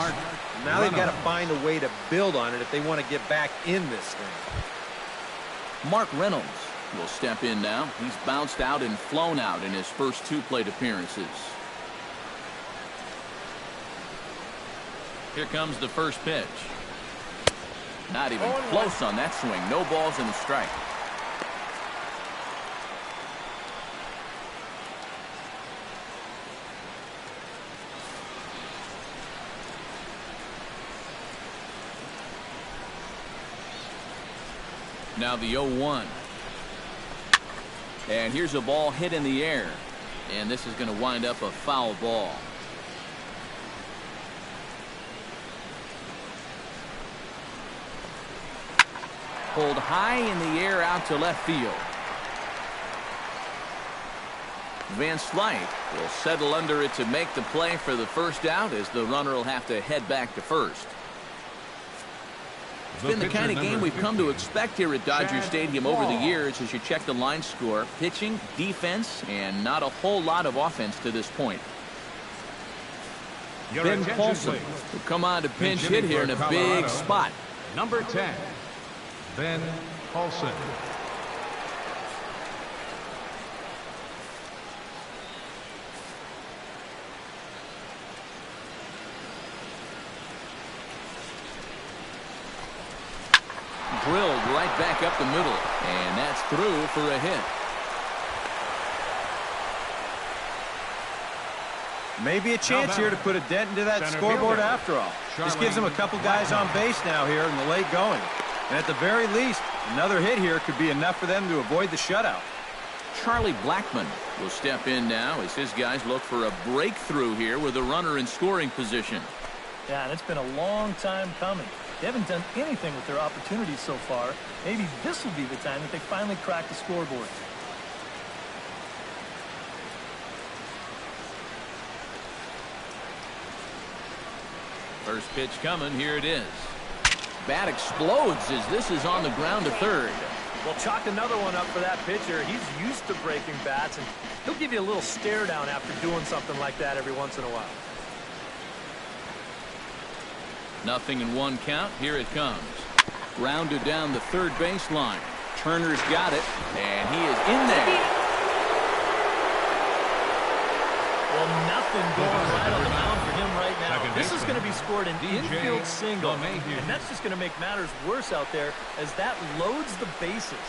Now they've got to find a way to build on it if they want to get back in this thing. Mark Reynolds will step in now. He's bounced out and flown out in his first 2 plate appearances. Here comes the first pitch. Not even close on that swing. No balls and a strike. Now the 0-1. And here's a ball hit in the air. And this is going to wind up a foul ball. Pulled high in the air out to left field. Van Slyke will settle under it to make the play for the first out as the runner will have to head back to first. It's been the kind of game we've come to expect here at Dodger Stadium over the years as you check the line score. Pitching, defense, and not a whole lot of offense to this point. Ben Paulson will come on to pinch hit here in a big spot. Number 10, Ben Paulson. Drilled right back up the middle, and that's through for a hit. Maybe a chance here to put a dent into that scoreboard after all. This gives them a couple guys on base now here in the late going. And at the very least, another hit here could be enough for them to avoid the shutout. Charlie Blackmon will step in now as his guys look for a breakthrough here with a runner in scoring position. Yeah, and it's been a long time coming. They haven't done anything with their opportunities so far. Maybe this will be the time that they finally crack the scoreboard. First pitch coming. Here it is. Bat explodes as this is on the ground to third. Well, chalk another one up for that pitcher. He's used to breaking bats, and he'll give you a little stare down after doing something like that every once in a while. Nothing in one count. Here it comes. Grounded down the third baseline. Turner's got it, and he is in there. Well, nothing going right on the mound for him right now. This is going to be scored an infield single, and that's just going to make matters worse out there as that loads the bases.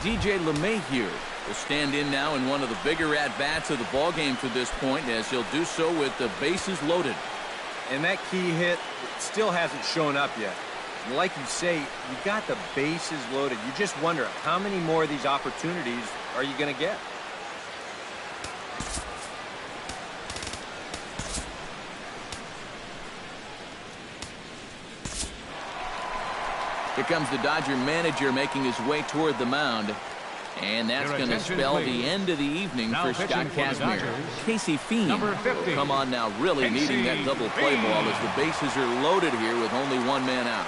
DJ LeMahieu will stand in now in one of the bigger at-bats of the ballgame to this point, as he'll do so with the bases loaded. And that key hit still hasn't shown up yet. And like you say, you got the bases loaded. You just wonder how many more of these opportunities are you going to get? Here comes the Dodger manager making his way toward the mound. And that's going to spell the end of the evening Now for Scott Kazmir. Casey Fiend number 50. will come on now, really needing that double play ball as the bases are loaded here with only one man out.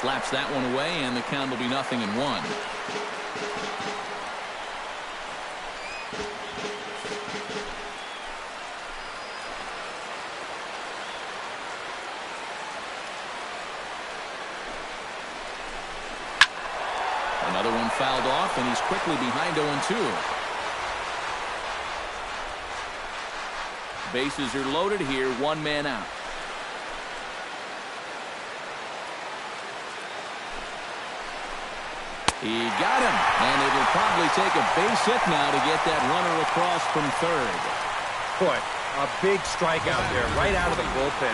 Slaps that one away, and the count will be 0-1. Another one fouled off, and he's quickly behind 0-2. Bases are loaded here, one man out. He got him, and it'll probably take a base hit now to get that runner across from third. Boy, a big strikeout there right out of the bullpen.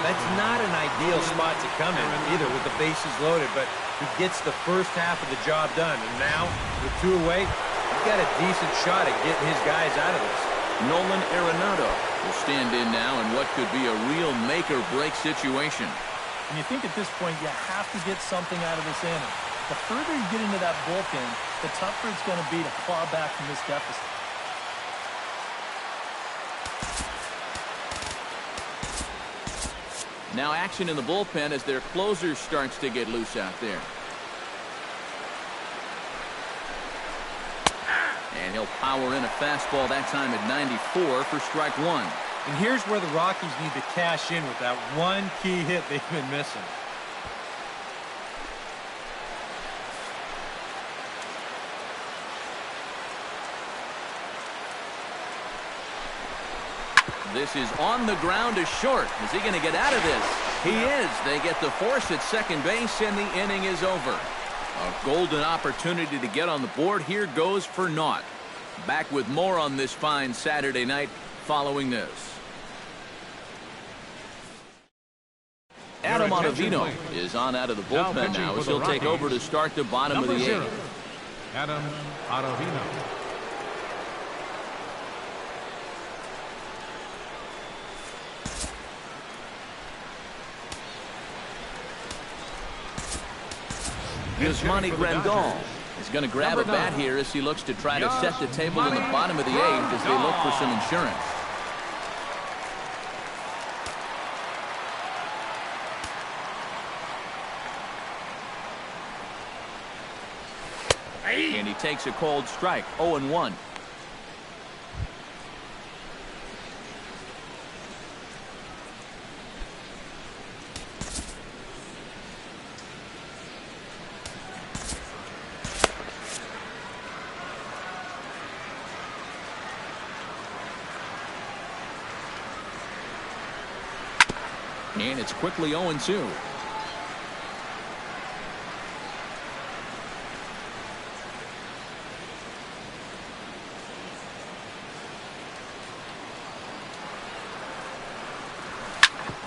That's not an ideal spot to come in either with the bases loaded, but he gets the first half of the job done. And now, with two away, he's got a decent shot at getting his guys out of this. Nolan Arenado will stand in now in what could be a real make-or-break situation. And you think at this point you have to get something out of this inning. The further you get into that bullpen, the tougher it's going to be to claw back from this deficit. Now action in the bullpen as their closer starts to get loose out there. And he'll power in a fastball that time at 94 for strike one. And here's where the Rockies need to cash in with that one key hit they've been missing. This is on the ground to short. Is he going to get out of this? He is. They get the force at second base, and the inning is over. A golden opportunity to get on the board here goes for naught. Back with more on this fine Saturday night following this. Adam Ottavino is on out of the bullpen now as he'll take over to start the bottom of the eighth. Adam Ottavino. Yasmani Grandal is going to grab a bat here as he looks to try to set the table in the bottom of the eighth as they look for some insurance. And he takes a cold strike, 0-1. And it's quickly 0-2.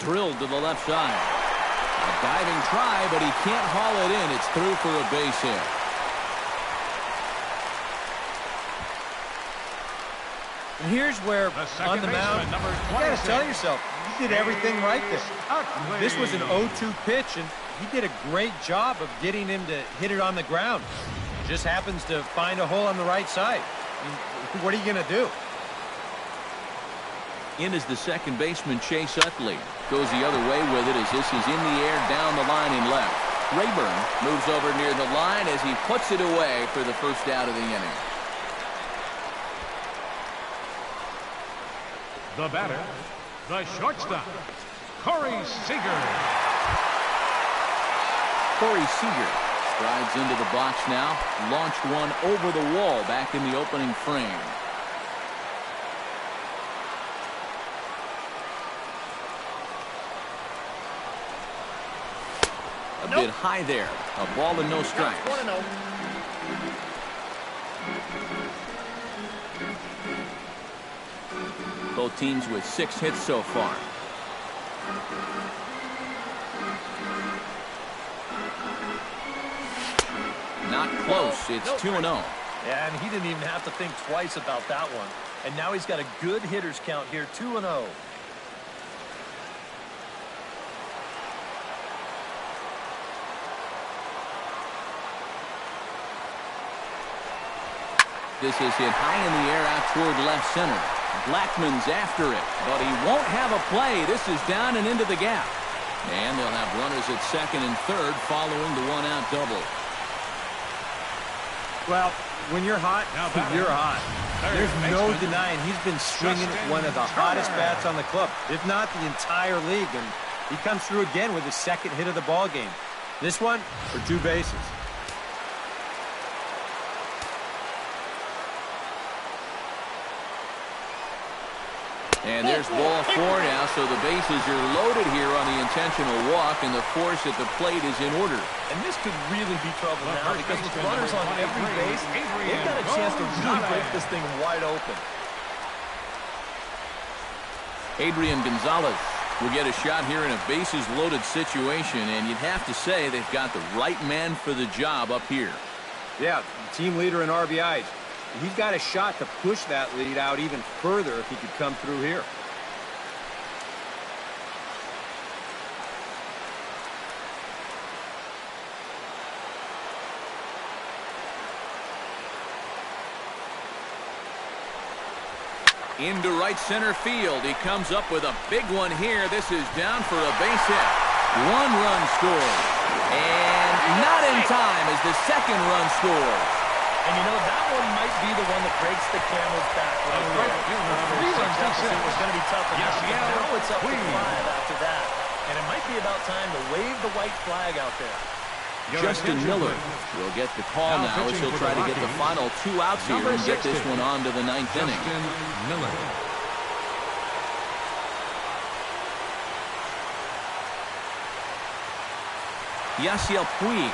Drilled to the left side. A diving try, but he can't haul it in. It's through for a base hit. And here's where, on the mound, you got to tell yourself, you did everything right there. This was an 0-2 pitch, and he did a great job of getting him to hit it on the ground. Just happens to find a hole on the right side. I mean, what are you going to do? In is the second baseman, Chase Utley. Goes the other way with it as this is in the air down the line and left. Rayburn moves over near the line as he puts it away for the first out of the inning. The batter, the shortstop, Corey Seager. Corey Seager Strides into the box now. Launched one over the wall back in the opening frame. A bit high there. A ball and no strikes. 1-0. Both teams with 6 hits so far. Not close. It's 2-0. Yeah, and he didn't even have to think twice about that one. And now he's got a good hitters count here, 2-0. This is hit high in the air out toward left center. Blackman's after it, but he won't have a play. This is down and into the gap. And they'll have runners at second and third following the one-out double. Well, when you're hot, you're hot. There's no denying he's been swinging one of the hottest bats on the club, if not the entire league. And he comes through again with his second hit of the ball game. This one for 2 bases. And there's ball 4 now, so the bases are loaded here on the intentional walk, and the force at the plate is in order. And this could really be trouble now because with runners on every base, they've got a chance to really break this thing wide open. Adrian Gonzalez will get a shot here in a bases-loaded situation, and you'd have to say they've got the right man for the job up here. Yeah, team leader in RBIs. He's got a shot to push that lead out even further if he could come through here. Into right center field. He comes up with a big one here. This is down for a base hit. 1 run scored. And not in time as the second run scores. And you know, that one might be the one that breaks the camel's back right there. The 3-run deficit was going to be tough enough. Now it's up to 5 after that. And it might be about time to wave the white flag out there. Justin Miller will get the call now as he'll try to get the final 2 outs here and get this one on to the 9th inning. Miller. Yasiel Puig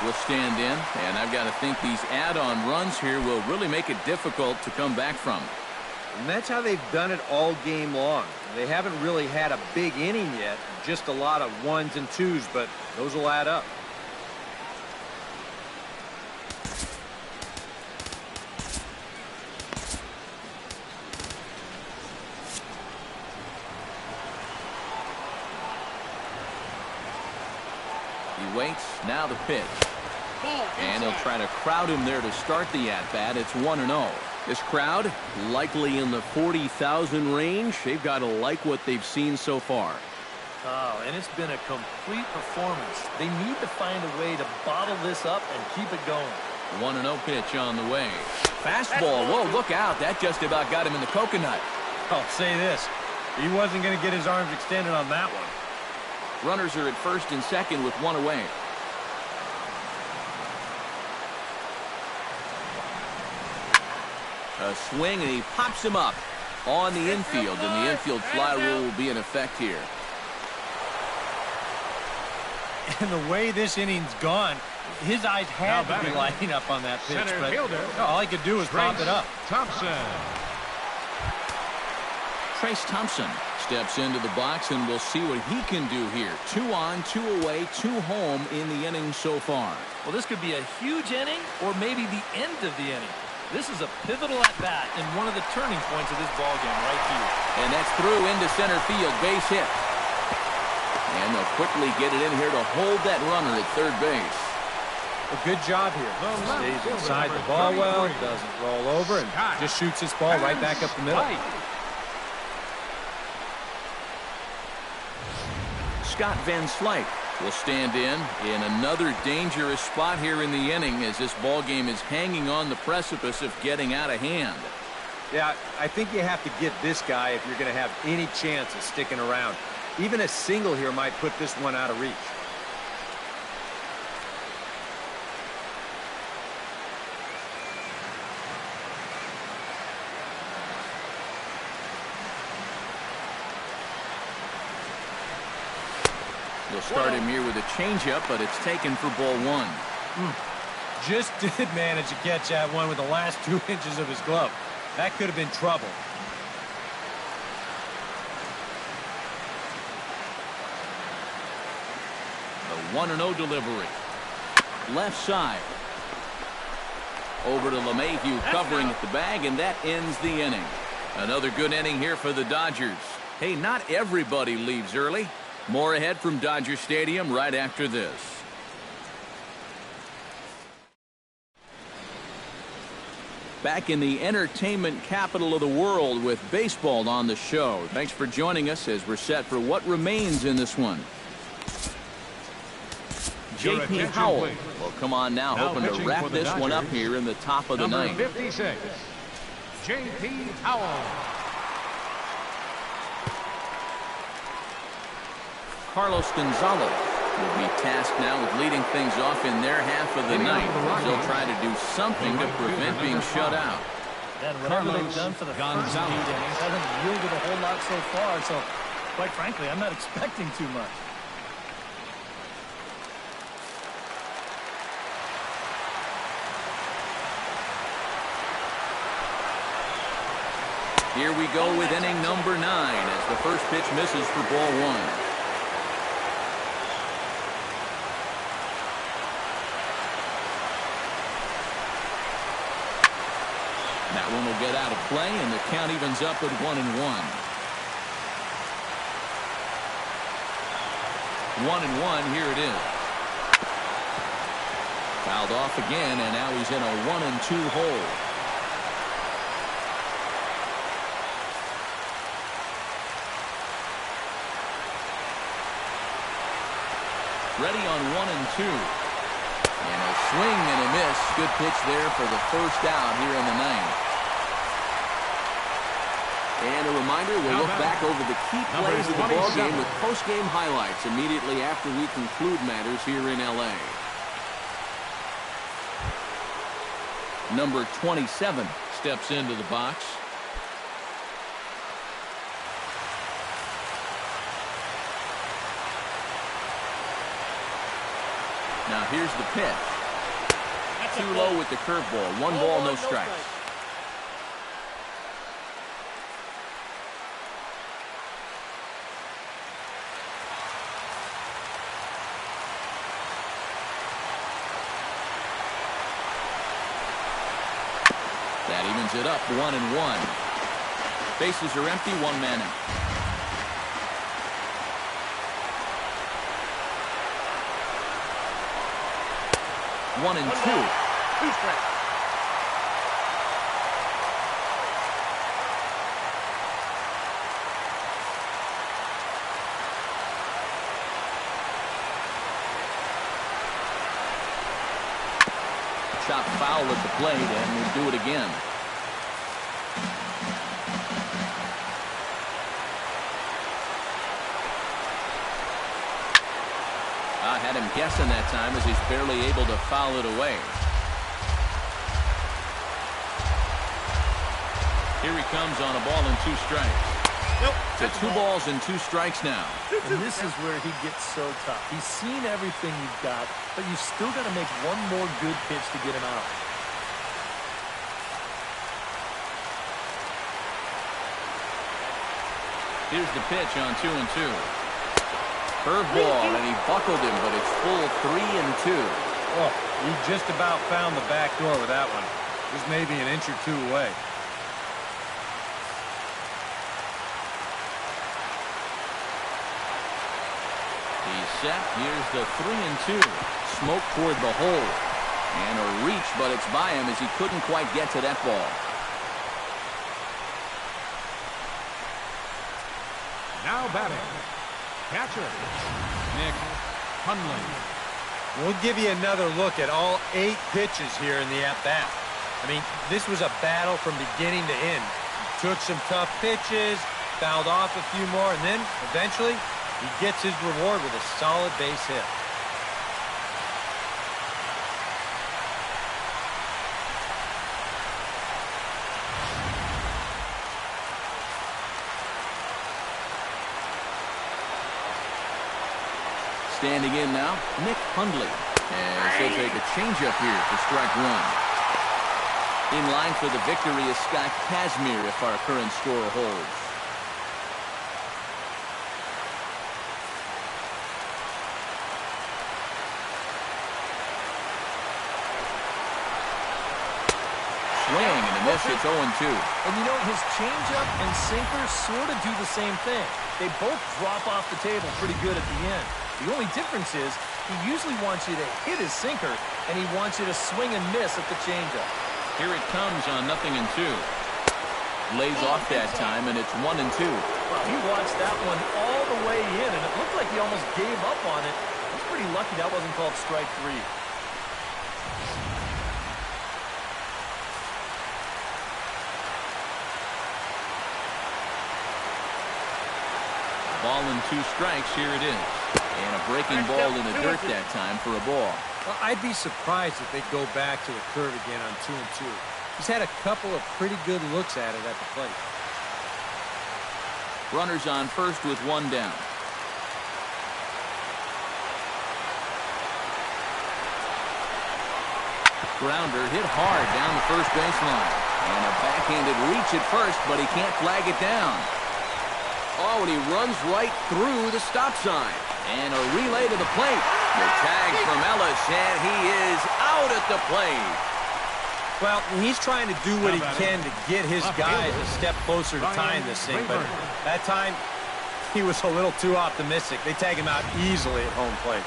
will stand in, and I've got to think these add-on runs here will really make it difficult to come back from. And that's how they've done it all game long. They haven't really had a big inning yet, just a lot of 1s and 2s, but those will add up. He waits, now the pitch. And he'll try to crowd him there to start the at-bat. It's 1-0. This crowd, likely in the 40,000 range. They've got to like what they've seen so far. Oh, and it's been a complete performance. They need to find a way to bottle this up and keep it going. 1-0 pitch on the way. Fastball. Whoa, look out. That just about got him in the coconut. I'll say this. He wasn't going to get his arms extended on that one. Runners are at first and second with 1 away. A swing, and he pops him up on the infield, and the infield fly rule will be in effect here. And the way this inning's gone, his eyes had to be lighting up on that pitch, but all he could do was pop it up. Thompson. Trace Thompson steps into the box, and we'll see what he can do here. 2 on, 2 away, 2 home in the inning so far. Well, this could be a huge inning or maybe the end of the inning. This is a pivotal at-bat and one of the turning points of this ballgame right here. And that's through into center field, base hit. And they'll quickly get it in here to hold that runner at third base. A good job here. Stays inside the ball well, doesn't roll over, and just shoots this ball right back up the middle. Scott Van Slyke will stand in another dangerous spot here in the inning as this ball game is hanging on the precipice of getting out of hand. Yeah, I think you have to get this guy if you're going to have any chance of sticking around. Even a single here might put this one out of reach. They'll start him here with a changeup, but it's taken for ball one. Just did manage to catch that one with the last 2 inches of his glove. That could have been trouble. The 1-0 delivery. Left side. Over to LeMahieu covering at the bag, and that ends the inning. Another good inning here for the Dodgers. Hey, not everybody leaves early. More ahead from Dodger Stadium right after this. Back in the entertainment capital of the world with baseball on the show. Thanks for joining us as we're set for what remains in this one. J.P. Howell will come on now hoping to wrap this one up here in the top of the ninth. Number 56, J.P. Howell. Carlos Gonzalez will be tasked now with leading things off in their half of the ninth. They'll try to do something to prevent being shut out. And whatever they've done for the first 8 innings hasn't yielded a whole lot so far. So, quite frankly, I'm not expecting too much. Here we go with inning number 9 as the first pitch misses for ball one. That one will get out of play, and the count evens up at 1-1. 1-1, here it is. Fouled off again, and now he's in a 1-2 hole. Ready on 1-2. And a swing and a miss. Good pitch there for the first out here in the ninth. And a reminder, we'll look back over the key plays of the ballgame with post-game highlights immediately after we conclude matters here in L.A. Number 27 steps into the box. Now here's the pitch. Too low with the curveball. 1 ball, no strikes. That evens it up, 1-1. Bases are empty, 1 man out. 1-2. 2 strikes. Chop foul at the plate, and we'll do it again. I had him guessing that time as he's barely able to foul it away. Here he comes on a ball and 2 strikes. Nope. So 2 balls and 2 strikes now. And this is where he gets so tough. He's seen everything you've got, but you still got to make one more good pitch to get him out. Here's the pitch on 2-2. Curveball, and he buckled him, but it's full 3-2. Oh, he just about found the back door with that one. Just maybe an inch or 2 away. He's set. Here's the 3-2. Smoke toward the hole. And a reach, but it's by him as he couldn't quite get to that ball. Now batting, catcher, Nick Hundley. We'll give you another look at all 8 pitches here in the at-bat. I mean, this was a battle from beginning to end. He took some tough pitches, fouled off a few more, and then eventually he gets his reward with a solid base hit. Standing in now, Nick Hundley. As he'll take a changeup here for strike one. In line for the victory is Scott Kazmir if our current score holds. Swing and a miss. It's 0-2. And you know, his changeup and sinker sort of do the same thing. They both drop off the table pretty good at the end. The only difference is he usually wants you to hit his sinker, and he wants you to swing and miss at the changeup. Here it comes on 0-2. Lays off that time, and it's 1-2. Well, he watched that one all the way in, and it looked like he almost gave up on it. He's pretty lucky that wasn't called strike three. Ball and 2 strikes. Here it is. And a breaking ball in the dirt that time for a ball. Well, I'd be surprised if they go back to the curve again on 2-2. He's had a couple of pretty good looks at it at the plate. Runners on first with 1 down. Grounder hit hard down the first baseline. And a backhanded reach at first, but he can't flag it down. Oh, and he runs right through the stop sign. And a relay to the plate. The tag from Ellis, and he is out at the plate. Well, he's trying to do what he can to get his guys a step closer to tying this thing, but that time he was a little too optimistic. They tag him out easily at home plate.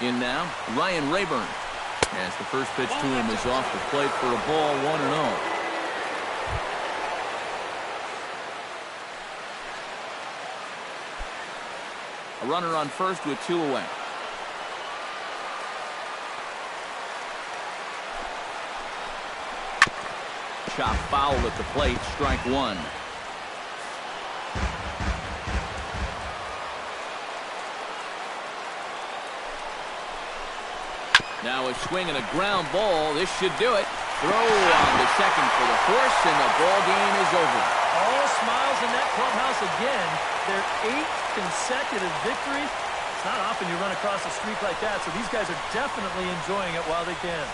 In now, Ryan Rayburn. As the first pitch to him is off the plate for a ball, 1-0. A runner on first with 2 away. Chop foul at the plate, strike 1. Now a swing and a ground ball. This should do it. Throw on the second for the force, and the ball game is over. All smiles in that clubhouse again. Their 8th consecutive victory. It's not often you run across a streak like that, so these guys are definitely enjoying it while they can.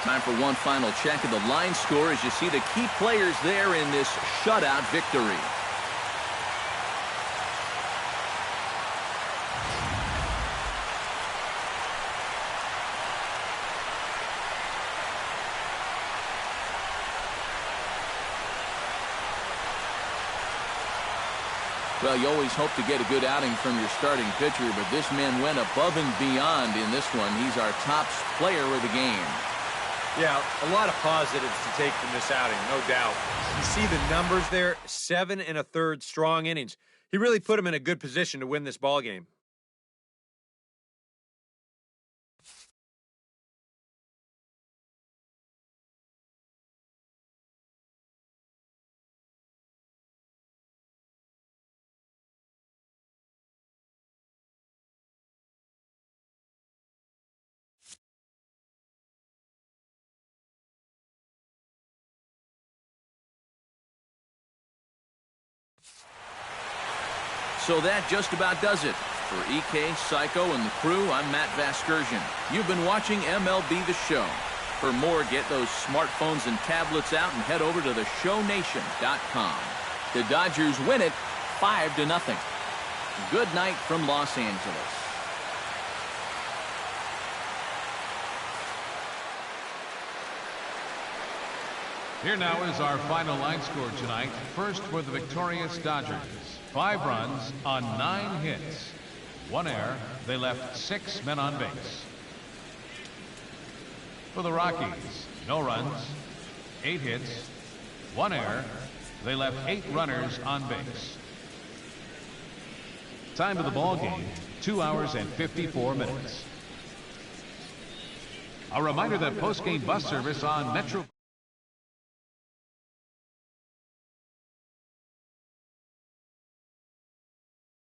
Time for one final check of the line score as you see the key players there in this shutout victory. Well, you always hope to get a good outing from your starting pitcher, but this man went above and beyond in this one. He's our top player of the game. Yeah, a lot of positives to take from this outing, no doubt. You see the numbers there, 7 1/3 strong innings. He really put him in a good position to win this ball game. So that just about does it. For EK, Psycho, and the crew, I'm Matt Vasgersian. You've been watching MLB The Show. For more, get those smartphones and tablets out and head over to theshownation.com. The Dodgers win it 5-0. Good night from Los Angeles. Here now is our final line score tonight. First for the victorious Dodgers. 5 runs on 9 hits. 1 error. They left 6 men on base. For the Rockies, no runs, 8 hits, 1 error. They left 8 runners on base. Time of the ball game, 2 hours and 54 minutes. A reminder that post-game bus service on Metro